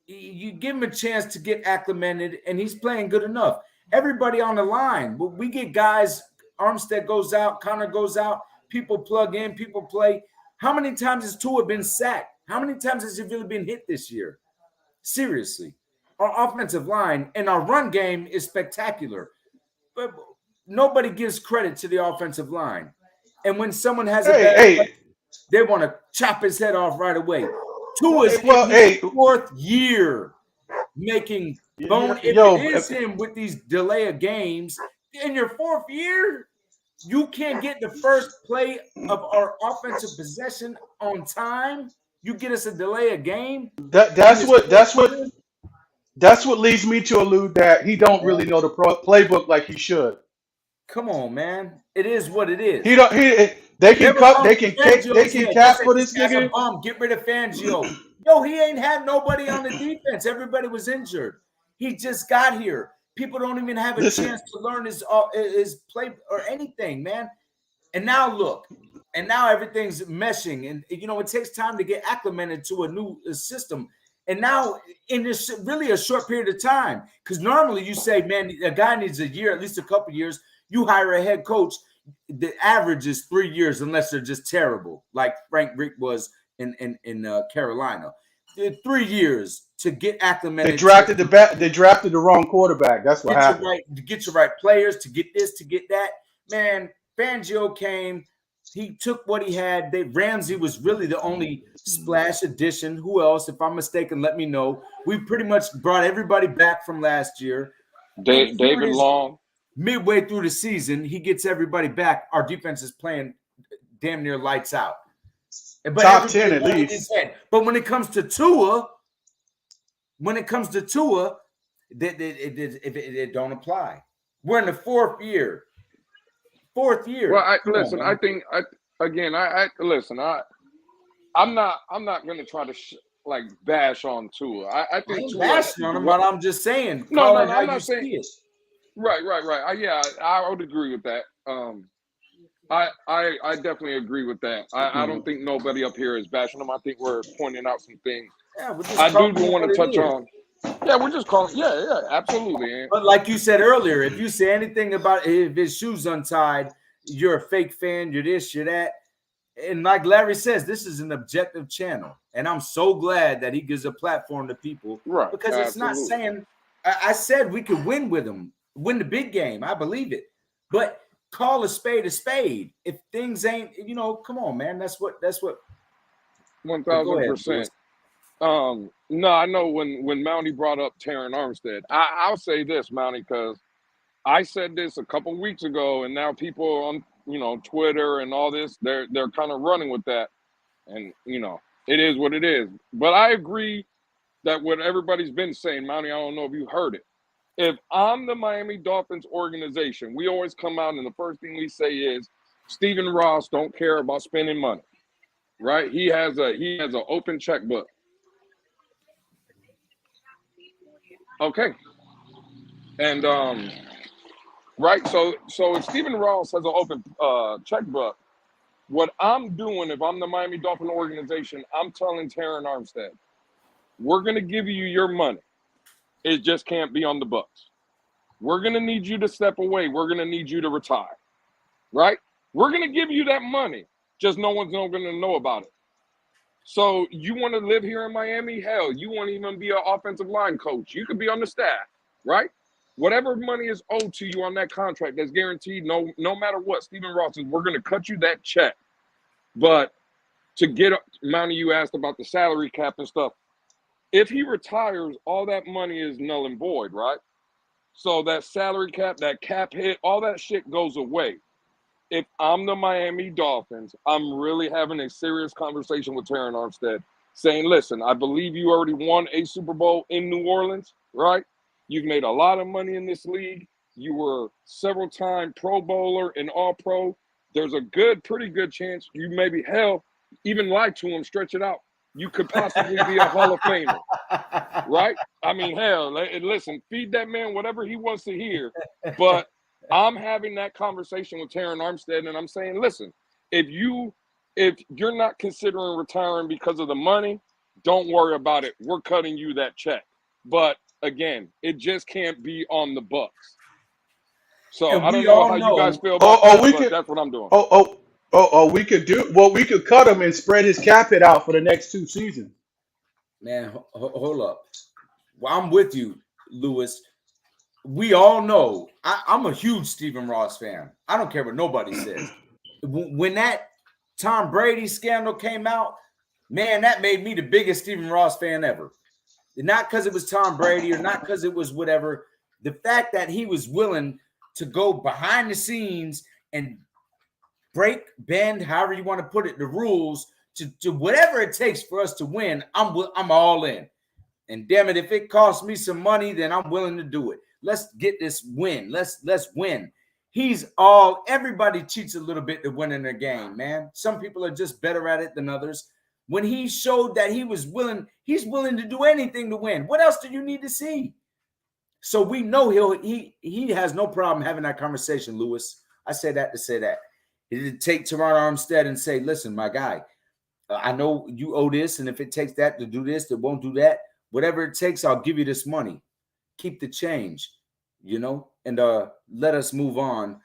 You give him a chance to get acclimated, and he's playing good enough. Everybody on the line, we get guys, Armstead goes out, Connor goes out, people plug in, people play. How many times has Tua been sacked? How many times has he really been hit this year? Seriously. Our offensive line and our run game is spectacular. But nobody gives credit to the offensive line. And when someone has a bad play, they want to chop his head off right away. Tua's in his fourth year making bone. If it is him with these delay of games, in your fourth year, you can't get the first play of our offensive possession on time. You get us a delay a game. That's what leads me to allude that he don't really know the playbook like he should. Come on, man. It is what it is. He don't. They can cut. They can Fangio's head. cap They for say this guy's a nigga. bum. Get rid of Fangio. Yo, he ain't had nobody on the defense. Everybody was injured. He just got here. People don't even have a chance to learn his play or anything, man. And now look, and now everything's meshing, and you know it takes time to get acclimated to a new system. And now in this really a short period of time, because normally you say, man, a guy needs a year, at least a couple years. You hire a head coach, the average is 3 years, unless they're just terrible, like Frank Rick was in Carolina. 3 years to get acclimated. They drafted the wrong quarterback. That's what happened. Get your right players to get this, to get that. Man, Fangio came. He took what he had. Ramsey was really the only splash addition. Who else? If I'm mistaken, let me know. We pretty much brought everybody back from last year. David Long. Midway through the season, he gets everybody back. Our defense is playing damn near lights out. But top 10 at least. But when it comes to Tua, it don't apply. We're in the fourth year. Well, I think I'm not going to try to bash on Tua. I think Tua, bashing on him, but I'm just saying. No, I'm not saying it. Right. I would agree with that. I definitely agree with that. I don't think nobody up here is bashing him. I think we're pointing out some things. Yeah, I do want to touch on. Yeah, we're just calling. Yeah, absolutely. But like you said earlier, if you say anything about if his shoes untied, you're a fake fan. You're this, you're that. And like Larry says, this is an objective channel, and I'm so glad that he gives a platform to people. Right. Because it's not saying. I said we could win with him, win the big game. I believe it, but call a spade a spade. If things ain't, come on, man. That's what. 1000%. No, I know when Mountie brought up Terran Armstead, I'll say this, Mountie, because I said this a couple weeks ago, and now people on Twitter and all this, they're kind of running with that, and it is what it is. But I agree that what everybody's been saying, Mountie, I don't know if you heard it. If I'm the Miami Dolphins organization, we always come out and the first thing we say is Stephen Ross don't care about spending money, right? He has an open checkbook. Okay. And right, so if Stephen Ross has an open checkbook, what I'm doing if I'm the Miami Dolphin organization, I'm telling Terran Armstead, we're going to give you your money. It just can't be on the books. We're going to need you to step away. We're going to need you to retire, right? We're going to give you that money. Just no one's going to know about it. So you want to live here in Miami? Hell, you want to even be an offensive line coach. You could be on the staff, right? Whatever money is owed to you on that contract that's guaranteed, no matter what, Stephen Ross says, we're going to cut you that check. But to get Mountie, you asked about the salary cap and stuff. If he retires, all that money is null and void, right? So that salary cap, that cap hit, all that shit goes away. If I'm the Miami Dolphins, I'm really having a serious conversation with Terran Armstead saying, listen, I believe you already won a Super Bowl in New Orleans, right? You've made a lot of money in this league. You were several-time Pro Bowler and All-Pro. There's a pretty good chance you maybe, hell, even lie to him, stretch it out. You could possibly be a Hall of Famer, right? I mean, hell, listen, feed that man whatever he wants to hear. But I'm having that conversation with Terran Armstead, and I'm saying, listen, if you're not considering retiring because of the money, don't worry about it. We're cutting you that check. But again, it just can't be on the books. So I don't know how you guys feel about that, but that's what I'm doing. We could cut him and spread his cap hit out for the next 2 seasons. Man, hold up. Well, I'm with you, Lewis. We all know I'm a huge Stephen Ross fan. I don't care what nobody says. When that Tom Brady scandal came out, man, that made me the biggest Stephen Ross fan ever. Not because it was Tom Brady or not because it was whatever. The fact that he was willing to go behind the scenes and bend, however you want to put it, the rules to whatever it takes for us to win. I'm all in. And damn it, if it costs me some money, then I'm willing to do it. Let's get this win. Let's win. Everybody cheats a little bit to win in their game, man. Some people are just better at it than others. When he showed that he's willing to do anything to win. What else do you need to see? So we know he has no problem having that conversation, Lewis. I say that to say that. He did take Teron Armstead and say, listen, my guy, I know you owe this, and if it takes that to do this, it won't do that. Whatever it takes, I'll give you this money. Keep the change, and let us move on.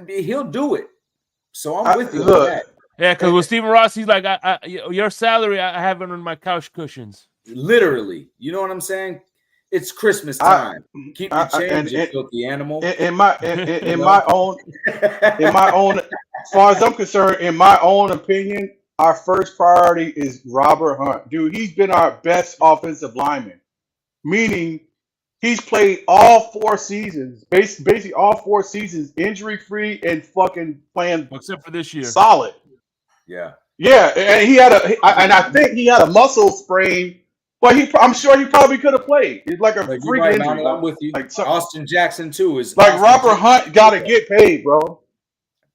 He'll do it. So I'm with you on that. Yeah, because with Stephen Ross, he's like, your salary, I have it on my couch cushions. Literally. You know what I'm saying? It's Christmas time. Keep the change, you filthy animal. In my own, as far as I'm concerned, in my own opinion, our first priority is Robert Hunt. Dude, he's been our best offensive lineman. Meaning he's played all 4 seasons, basically all 4 seasons, injury-free and fucking playing except for this year. Solid. Yeah. Yeah, and I think he had a muscle sprain, but I'm sure he probably could have played. It's like a freak injury. I'm with you. Like Austin Jackson too is like Robert Hunt got to get paid, bro.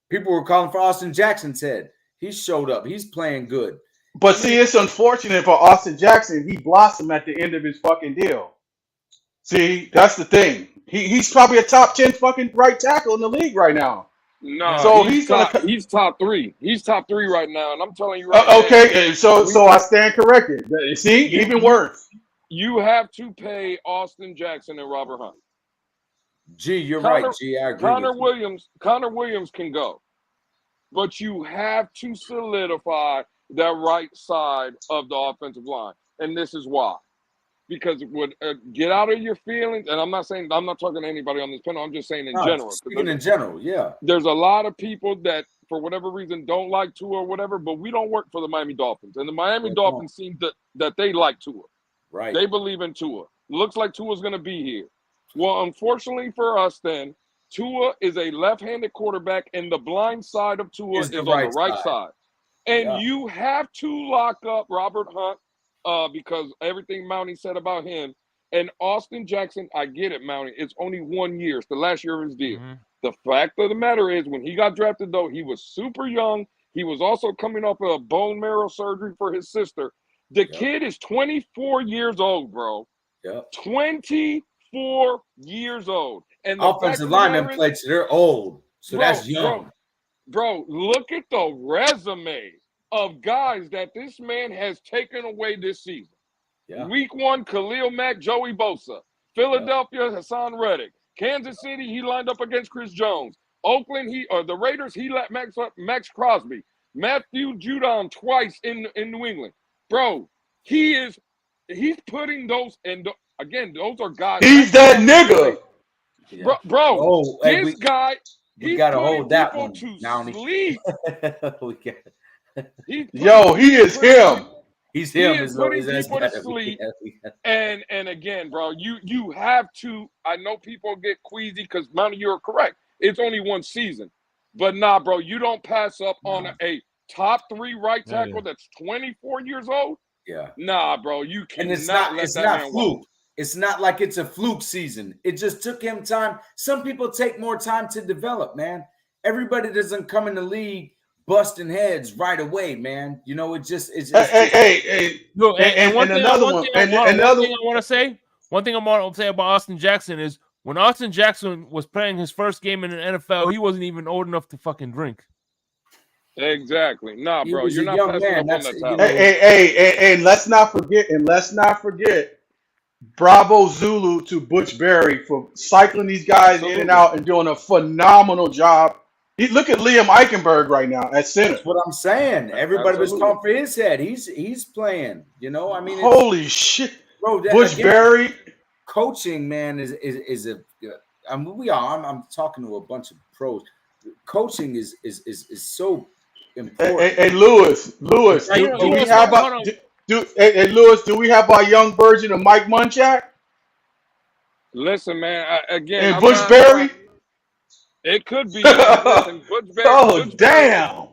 People were calling for Austin Jackson's head. He showed up. He's playing good. But see, it's unfortunate for Austin Jackson. He blossomed at the end of his fucking deal. See, that's the thing. He's probably a top 10 fucking right tackle in the league right now. No, so he's top 3. He's top 3 right now, and I'm telling you right now. Okay, so I stand corrected. See, even worse. You have to pay Austin Jackson and Robert Hunt. Gee, you're right. Gee, I agree. Connor Williams can go, but you have to solidify that right side of the offensive line, and this is why. Because it would get out of your feelings, and I'm not talking to anybody on this panel. I'm just saying in general. Speaking in general, yeah. There's a lot of people that, for whatever reason, don't like Tua or whatever, but we don't work for the Miami Dolphins, and the Miami Dolphins seem that they like Tua. Right. They believe in Tua. Looks like Tua's going to be here. Well, unfortunately for us, then Tua is a left-handed quarterback, and the blind side of Tua is on the right side. And you have to lock up Robert Hunt. Because everything Mountie said about him and Austin Jackson, I get it, Mountie. It's only 1 year. It's the last year of his deal. Mm-hmm. The fact of the matter is, when he got drafted, though, he was super young. He was also coming off of a bone marrow surgery for his sister. The kid is 24 years old, bro. 24 years old. And the offensive linemen play to they're old, so that's young. Bro, look at the resume of guys that this man has taken away this season. Week 1, Khalil Mack, Joey Bosa. Philadelphia, Hassan Reddick. Kansas City, he lined up against Chris Jones. Oakland, the Raiders, he let Max Crosby. Matthew Judon twice in New England. Bro, he's putting those, and again, those are guys. He's that nigga. Bro, this guy, we gotta hold that one to now. Sleep. He is him. He's him. He is putting people to sleep. And again, bro, you have to. I know people get queasy because, Mountie, you're correct. It's only 1 season, but nah, bro, you don't pass up on a top 3 right tackle that's 24 years old. Yeah. Nah, bro, you cannot. And it's not fluke. It's not like it's a fluke season. It just took him time. Some people take more time to develop, man. Everybody doesn't come in the league busting heads right away, man. It's just Hey. Look, and one thing I want to say about Austin Jackson is when Austin Jackson was playing his first game in the NFL, he wasn't even old enough to fucking drink. Exactly. Nah, bro, you're not passing up on that time. Hey, and let's not forget, bravo Zulu to Butch Berry for cycling these guys in and out and doing a phenomenal job. Look at Liam Eichenberg right now at center. That's what I'm saying. Everybody was talking for his head. He's playing. Holy shit, bro! Butch Berry coaching, man, is a. I mean, I'm talking to a bunch of pros. Coaching is so important. Hey, Lewis, do we have our young version of Mike Munchak? Listen, man. Again, and Butch Berry. It could be. Listen, Butch Berry, damn.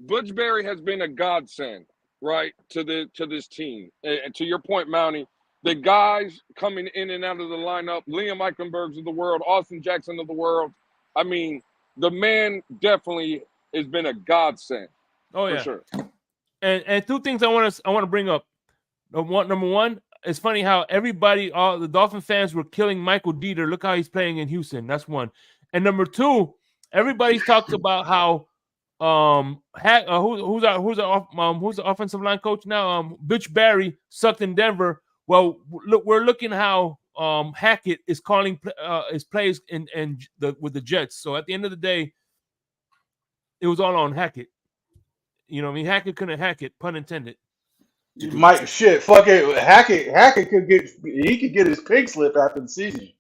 Butch Berry has been a godsend. right, to this team. And to your point, Mountie, the guys coming in and out of the lineup, Liam Eichenbergs of the world, Austin Jackson of the world. I mean, the man definitely has been a godsend. Oh for yeah. sure. And two things I want to bring up. Number one, it's funny how everybody, all the Dolphin fans, were killing Michael Dieter. Look how he's playing in Houston. That's one. And number two, everybody talks about how who's the offensive line coach now? Butch Barry sucked in Denver. Well, look, we're looking how Hackett is calling his plays with the Jets. So at the end of the day, it was all on Hackett. You know, I mean, Hackett couldn't hack it, pun intended. Mike, shit, fuck it. Hackett could get his pig slip after the season.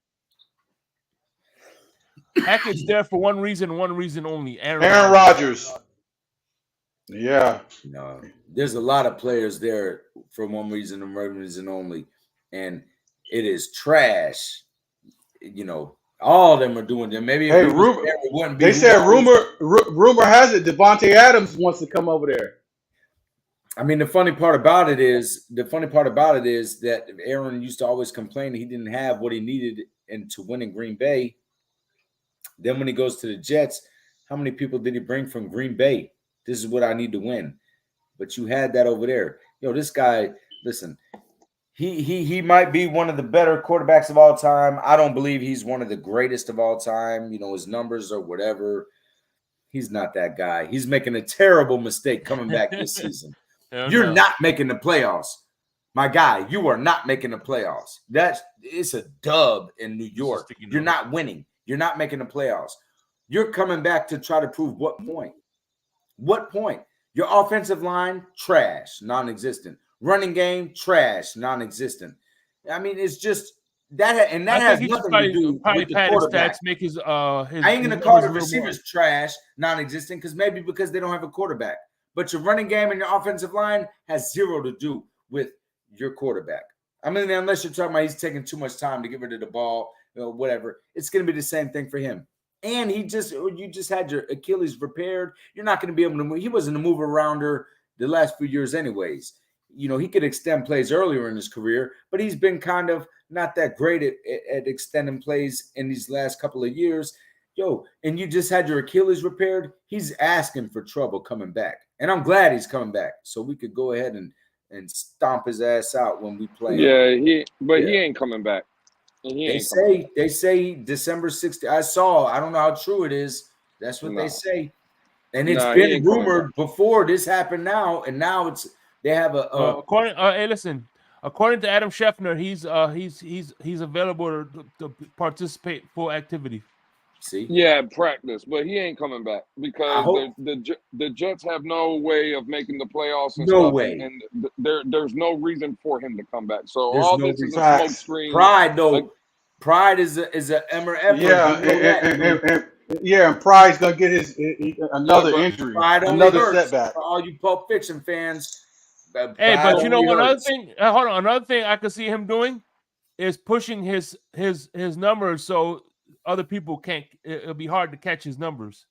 Hackett's there for one reason only. Aaron Rodgers. Yeah. No, there's a lot of players there for one reason and one reason only, and it is trash. You know, all of them are doing them. Maybe Hey, they said rumor has it Devontae Adams wants to come over there. I mean, the funny part about it is that Aaron used to always complain that he didn't have what he needed to win in Green Bay. Then when he goes to the Jets, how many people did he bring from Green Bay? This is what I need to win. But you had that over there. Yo, this guy, listen, he might be one of the better quarterbacks of all time. I don't believe he's one of the greatest of all time. You know, his numbers or whatever. He's not that guy. He's making a terrible mistake coming back this season. You're not making the playoffs. My guy, you are not making the playoffs. It's a dub in New York. You're not winning. You're not making the playoffs. You're coming back to try to prove what point? What point? Your offensive line, trash, non-existent. Running game, trash, non-existent. I mean, it's just that, and that has nothing to do with the quarterback. Stats, make his I ain't gonna call the receivers trash, non-existent, because they don't have a quarterback. But your running game and your offensive line has zero to do with your quarterback. I mean, unless you're talking about he's taking too much time to get rid of the ball, whatever, it's going to be the same thing for him. And you just had your Achilles repaired. You're not going to be able to move. He wasn't a move arounder the last few years anyways. You know, he could extend plays earlier in his career, but he's been kind of not that great at extending plays in these last couple of years. Yo, and you just had your Achilles repaired. He's asking for trouble coming back. And I'm glad he's coming back so we could go ahead and stomp his ass out when we play. Yeah, he ain't coming back. They say December 16th. I don't know how true it is. That's what they say. And it's been rumored before this happened now, and now they have according to Adam Schefter, he's available to participate full activity. See? Yeah, practice, but he ain't coming back because the Jets have no way of making the playoffs. And no stuff, way. And there's no reason for him to come back. So there's all no this is reason. a smoke screen. Pride, though. Like, Pride is a MRF. Yeah, and Pride's gonna get another injury, another setback. For all you Pulp Fiction fans. Hey, but you know another thing? Hold on. Another thing I could see him doing is pushing his numbers so other people can't. It'll be hard to catch his numbers.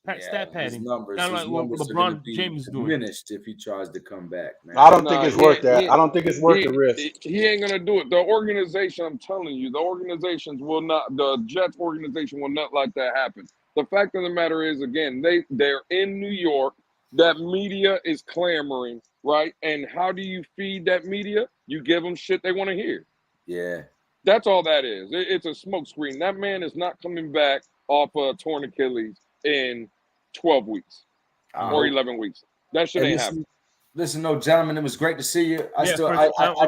Stat padding. Kind of like what LeBron James is doing. Diminished if he tries to come back, man. I don't think it's worth that. I don't think it's worth the risk. He ain't gonna do it. The organization, I'm telling you, the Jets organization will not let that happen. The fact of the matter is, again, they're in New York. That media is clamoring, right? And how do you feed that media? You give them shit they want to hear. Yeah. That's all that is. It's a smokescreen. That man is not coming back off a torn Achilles in 12 weeks or 11 weeks. That shit ain't happening. Listen, no, gentlemen, it was great to see you. I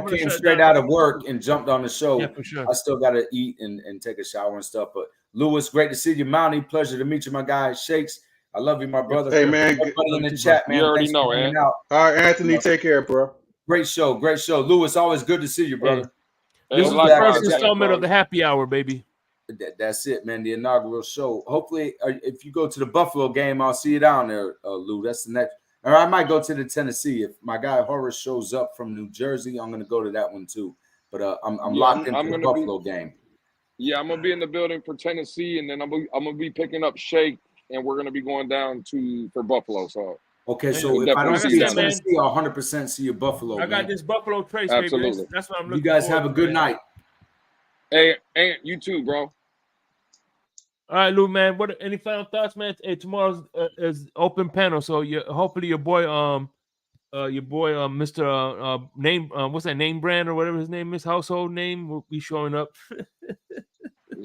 came straight out of work and jumped on the show. Yeah, for sure. I still got to eat and take a shower and stuff. But Lewis, great to see you. Mountie, pleasure to meet you, my guy. Shakes, I love you, my brother. Hey, man. Everybody in the chat, man. You already know, man. All right, Anthony, take care, bro. Great show. Lewis, always good to see you, brother. This is the first installment of the happy hour, baby. That's it, man. The inaugural show. Hopefully, if you go to the Buffalo game, I'll see you down there, Lou. That's the next. Or I might go to the Tennessee. If my guy Horace shows up from New Jersey, I'm going to go to that one too. But I'm locked into the Buffalo game. Yeah, I'm going to be in the building for Tennessee, and then I'm going to be picking up Shake, and we're going to be going down for Buffalo. So Okay, Yeah, so we'll if I don't definitely see see you that, in man. Tennessee, I'll 100% see you Buffalo, I got man. this Buffalo Trace, baby. Absolutely. That's what I'm You looking guys forward have a to, good man. night. Hey, and you too, bro. All right, Lou, man. What any final thoughts, man? Hey, tomorrow's is open panel, so hopefully your boy Mr. Name what's that name brand or whatever his name is, household name will be showing up.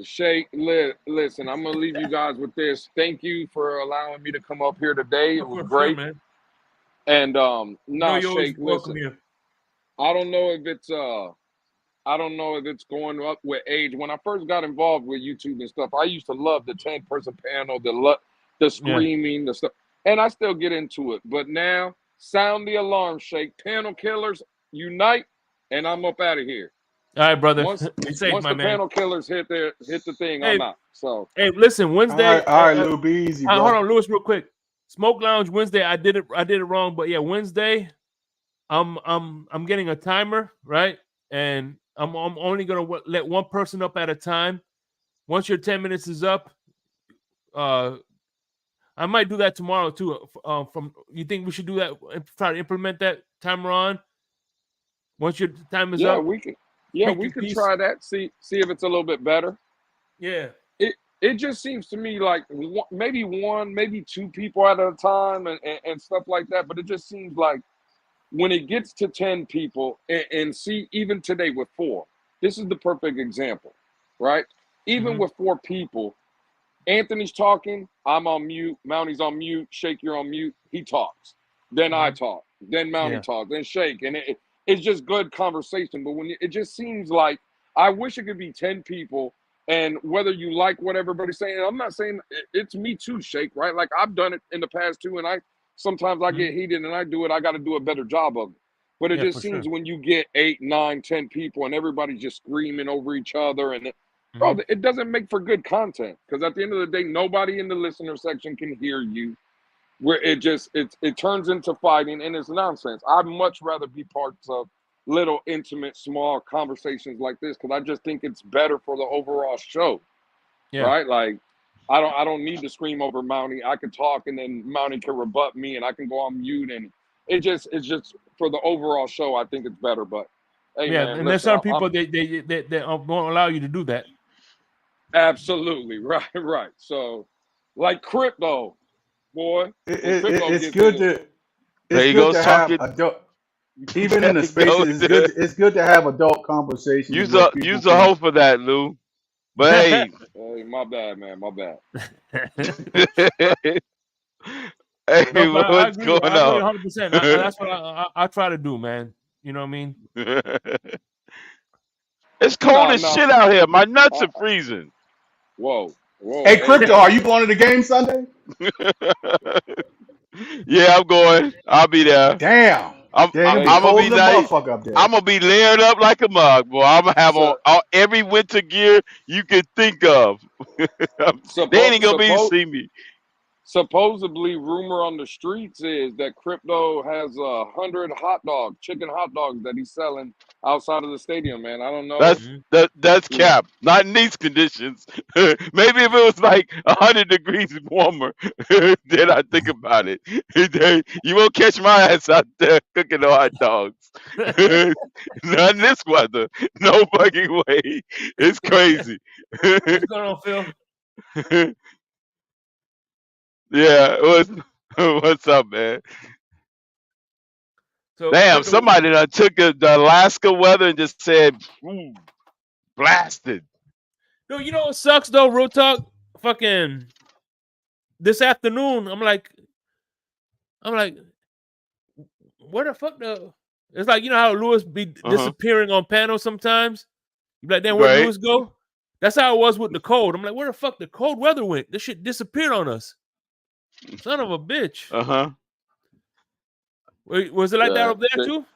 Shay, listen, I'm gonna leave you guys with this. Thank you for allowing me to come up here today. It was For sure, great. man. And No, you're always Shake, welcome listen, here. I don't know if it's going up with age. When I first got involved with YouTube and stuff, I used to love the 10-person panel, the Yeah. screaming, the stuff, and I still get into it. But now, sound the alarm, Shake. Panel killers unite, and I'm up out of here. All right, brother. Once Be safe, my the man. panel killers hit the thing, Hey, I'm out. So hey, listen, Wednesday. All right, Lou, be easy, bro. Hold on, Lewis, real quick. Smoke Lounge Wednesday. I did it wrong, but yeah, Wednesday. I'm getting a timer, right? And I'm only gonna let one person up at a time. Once your 10 minutes is up, I might do that tomorrow too. From you think we should do that and try to implement that timer on? Once your time is yeah, up, we could piece. try that. See if it's a little bit better. Yeah. It just seems to me like maybe one, maybe two people at a time and stuff like that. But it just seems like when it gets to 10 people and see, even today with 4, this is the perfect example, right? Even with 4 people, Anthony's talking, I'm on mute, Mounty's on mute, Shake, you're on mute, he talks. Then I talk, then Mounty talks, then Shake. And it's just good conversation. But when it just seems like, I wish it could be 10 people. And whether you like what everybody's saying, I'm not saying it's me too, Shake, right? Like I've done it in the past too, and sometimes I get heated and I do it. I got to do a better job of it. But it just seems when you get 8, 9, 10 people and everybody's just screaming over each other, and bro, it doesn't make for good content, because at the end of the day, nobody in the listener section can hear you. Where it turns into fighting and it's nonsense. I'd much rather be parts of little intimate, small conversations like this, because I just think it's better for the overall show. Yeah. Right? Like I don't need to scream over Mounty. I can talk and then Mounty can rebut me and I can go on mute, and it's just for the overall show, I think it's better. But hey, Yeah, man, and there's listen, some people they won't allow you to do that. absolutely right. So like crypto, boy. It's good to have adult, even in the spaces. It's good to have adult conversations. Use where a people use a can- hoe for that, Lou. But hey, Hey, my bad, man. My bad. hey, No, but I what's agree. going I agree on? 100%. That's what I try to do, man. You know what I mean? It's cold as No. shit out here. My nuts are freezing. Whoa. Hey, Crypto, are you going to the game Sunday? Yeah, I'm going. I'll be there. Damn. I'm It's gonna be I'm gonna cold be as a nice. motherfucker up there. I'm gonna be layered up like a mug, boy. I'm gonna have on So, every winter gear you can think of. They ain't gonna be see me. supposedly, rumor on the streets is that Crypto has 100 chicken hot dogs that he's selling outside of the stadium. Man, I don't know. That's You know, cap. Not in these conditions. Maybe if it was like 100 degrees warmer, then I think about it. You won't catch my ass out there cooking the hot dogs. Not in this weather. No fucking way. It's crazy. What's going on, Phil? Yeah. What's up, man? So, Damn, Crypto, somebody done took the Alaska weather and just said, "Ooh, blasted." no, you know what sucks though? Real talk, fucking this afternoon, I'm like, where the fuck the? It's like, you know how Lewis be disappearing on panels sometimes. You be like, damn, where'd Right. Lewis go? That's how it was with the cold. I'm like, where the fuck the cold weather went? This shit disappeared on us. Son of a bitch. Wait, was it like that up there too?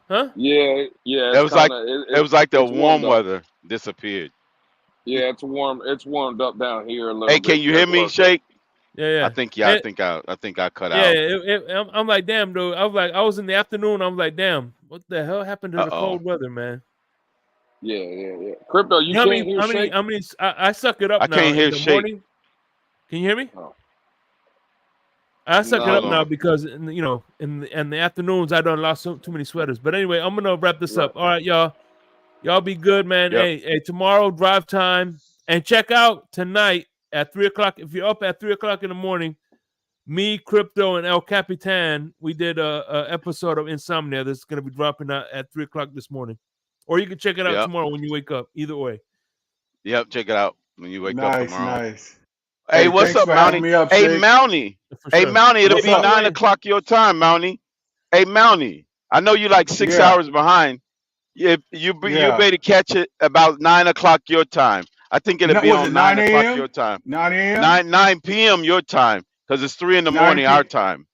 Huh? Yeah. It It's was like kind of it was like the it's warmed warm up. weather disappeared. Yeah, it's warm. It's warmed up down here a little Hey, bit can you as hear me, well. Shake? Yeah. I think I cut Yeah, out. I'm like, damn, dude. I was in the afternoon. I was like, damn, what the hell happened to the cold weather, man? Yeah. Crypto, you know can't hear Shake? I suck it up I now can't hear in the Shake. morning. Can you hear me? Oh. I suck it up No. now because in the afternoons I done lost too many sweaters. But anyway, I'm gonna wrap this up. All right, y'all. Y'all be good, man. Yep. Hey, tomorrow drive time, and check out tonight at 3:00. If you're up at 3:00 in the morning, me, Crypto, and El Capitan, we did a episode of Insomnia that's gonna be dropping out at 3:00 this morning. Or you can check it out Yep. tomorrow when you wake up. Either way. Yep. Check it out when you wake up Nice, tomorrow. nice. Hey, what's thanks up, for having Mountie? me up, Hey, Shake. Mountie. For Hey, sure. Mountie, it'll What's be up? 9 o'clock your time, Mountie. Hey, Mountie. I know you like 6 Yeah, hours behind. If you'll yeah. be able to catch it about 9 o'clock your time. I think it'll be Was it on 9 9 o'clock a.m.? your time. 9 a.m.? 9 p.m. your time, because it's 3 in the 9 morning our p. time.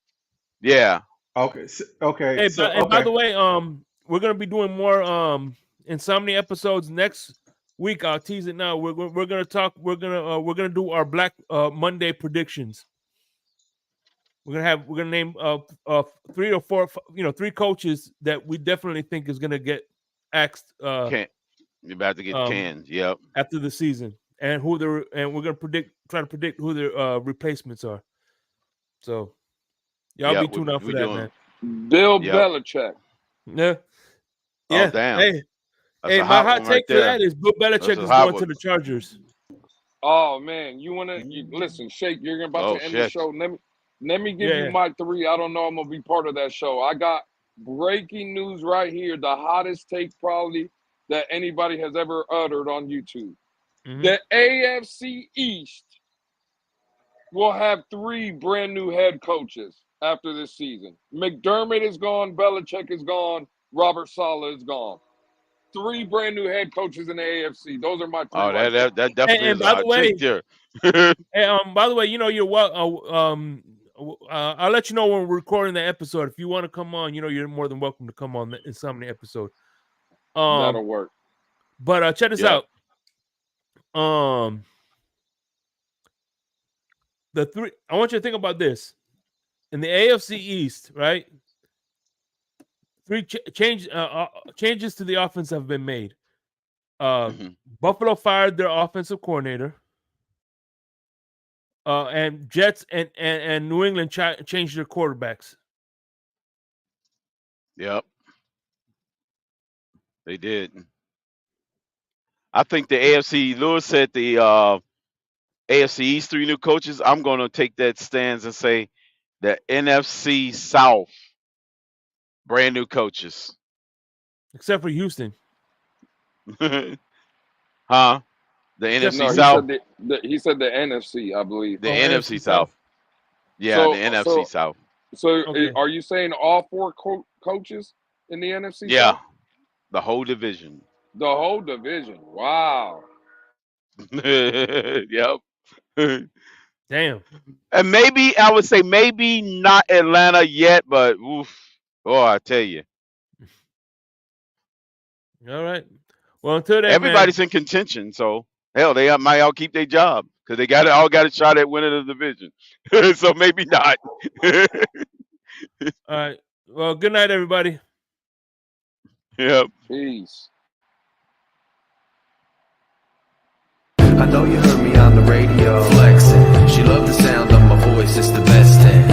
Yeah. Okay, okay. Hey, So and by the okay, way, we're gonna be doing more Insomnia episodes next week. I'll tease it now. We're gonna talk. We're gonna do our Black Monday predictions. We're gonna name 3 or 4, 3 coaches that we definitely think is gonna get axed Can't. You're about to get canned. Yep. after the season, and we're gonna try to predict who their replacements are. So y'all Yep. be tuned out for We that, doing. man. Bill Yep. Belichick. Yeah, Oh, yeah. damn. Hey, That's a my hot hot one right take for there. that is Bill That's Belichick a is hot going to one. the Chargers. Oh man, you listen, Shake. You're about Oh, to end the shit. show. Let me give you Yeah. my 3. I don't know. I'm gonna be part of that show. I got breaking news right here. The hottest take probably that anybody has ever uttered on YouTube. Mhm. The AFC East will have 3 brand new head coaches after this season. McDermott is gone. Belichick is gone. Robert Saleh is gone. 3 brand new head coaches in the AFC. Those are my 3 Oh, right there. that definitely And is a by the hot way, take there. by the way, you're I'll let you know when we're recording the episode. If you want to come on, you're more than welcome to come on the Insomnia episode. That'll work. But check this Yep. out. The 3. I want you to think about this. In the AFC East, right? 3 changes to the offense have been made. Mhm. Buffalo fired their offensive coordinator. And Jets and New England changed their quarterbacks. Yep. They did. I think the AFC. Lewis said the AFC East 3 new coaches. I'm going to take that stance and say the NFC South brand new coaches. Except for Houston. Huh? The Except NFC No, he South. said he said the NFC, I believe. The Oh, NFC South. Yeah, the NFC South. So Okay. are you saying all 4 coaches in the NFC Yeah, South? the whole division. The whole division. Wow. Yep. Damn. And maybe I would say maybe not Atlanta yet, but oof, oh, I tell you, All right. Well, until then, everybody's in contention. So hell, they might all keep their job because they all got a shot at winning the division. So maybe not. man. All right. Well, good night, everybody. Yep. Peace. I know you heard me on the radio flexing. She loved the sound of my voice, it's the best thing.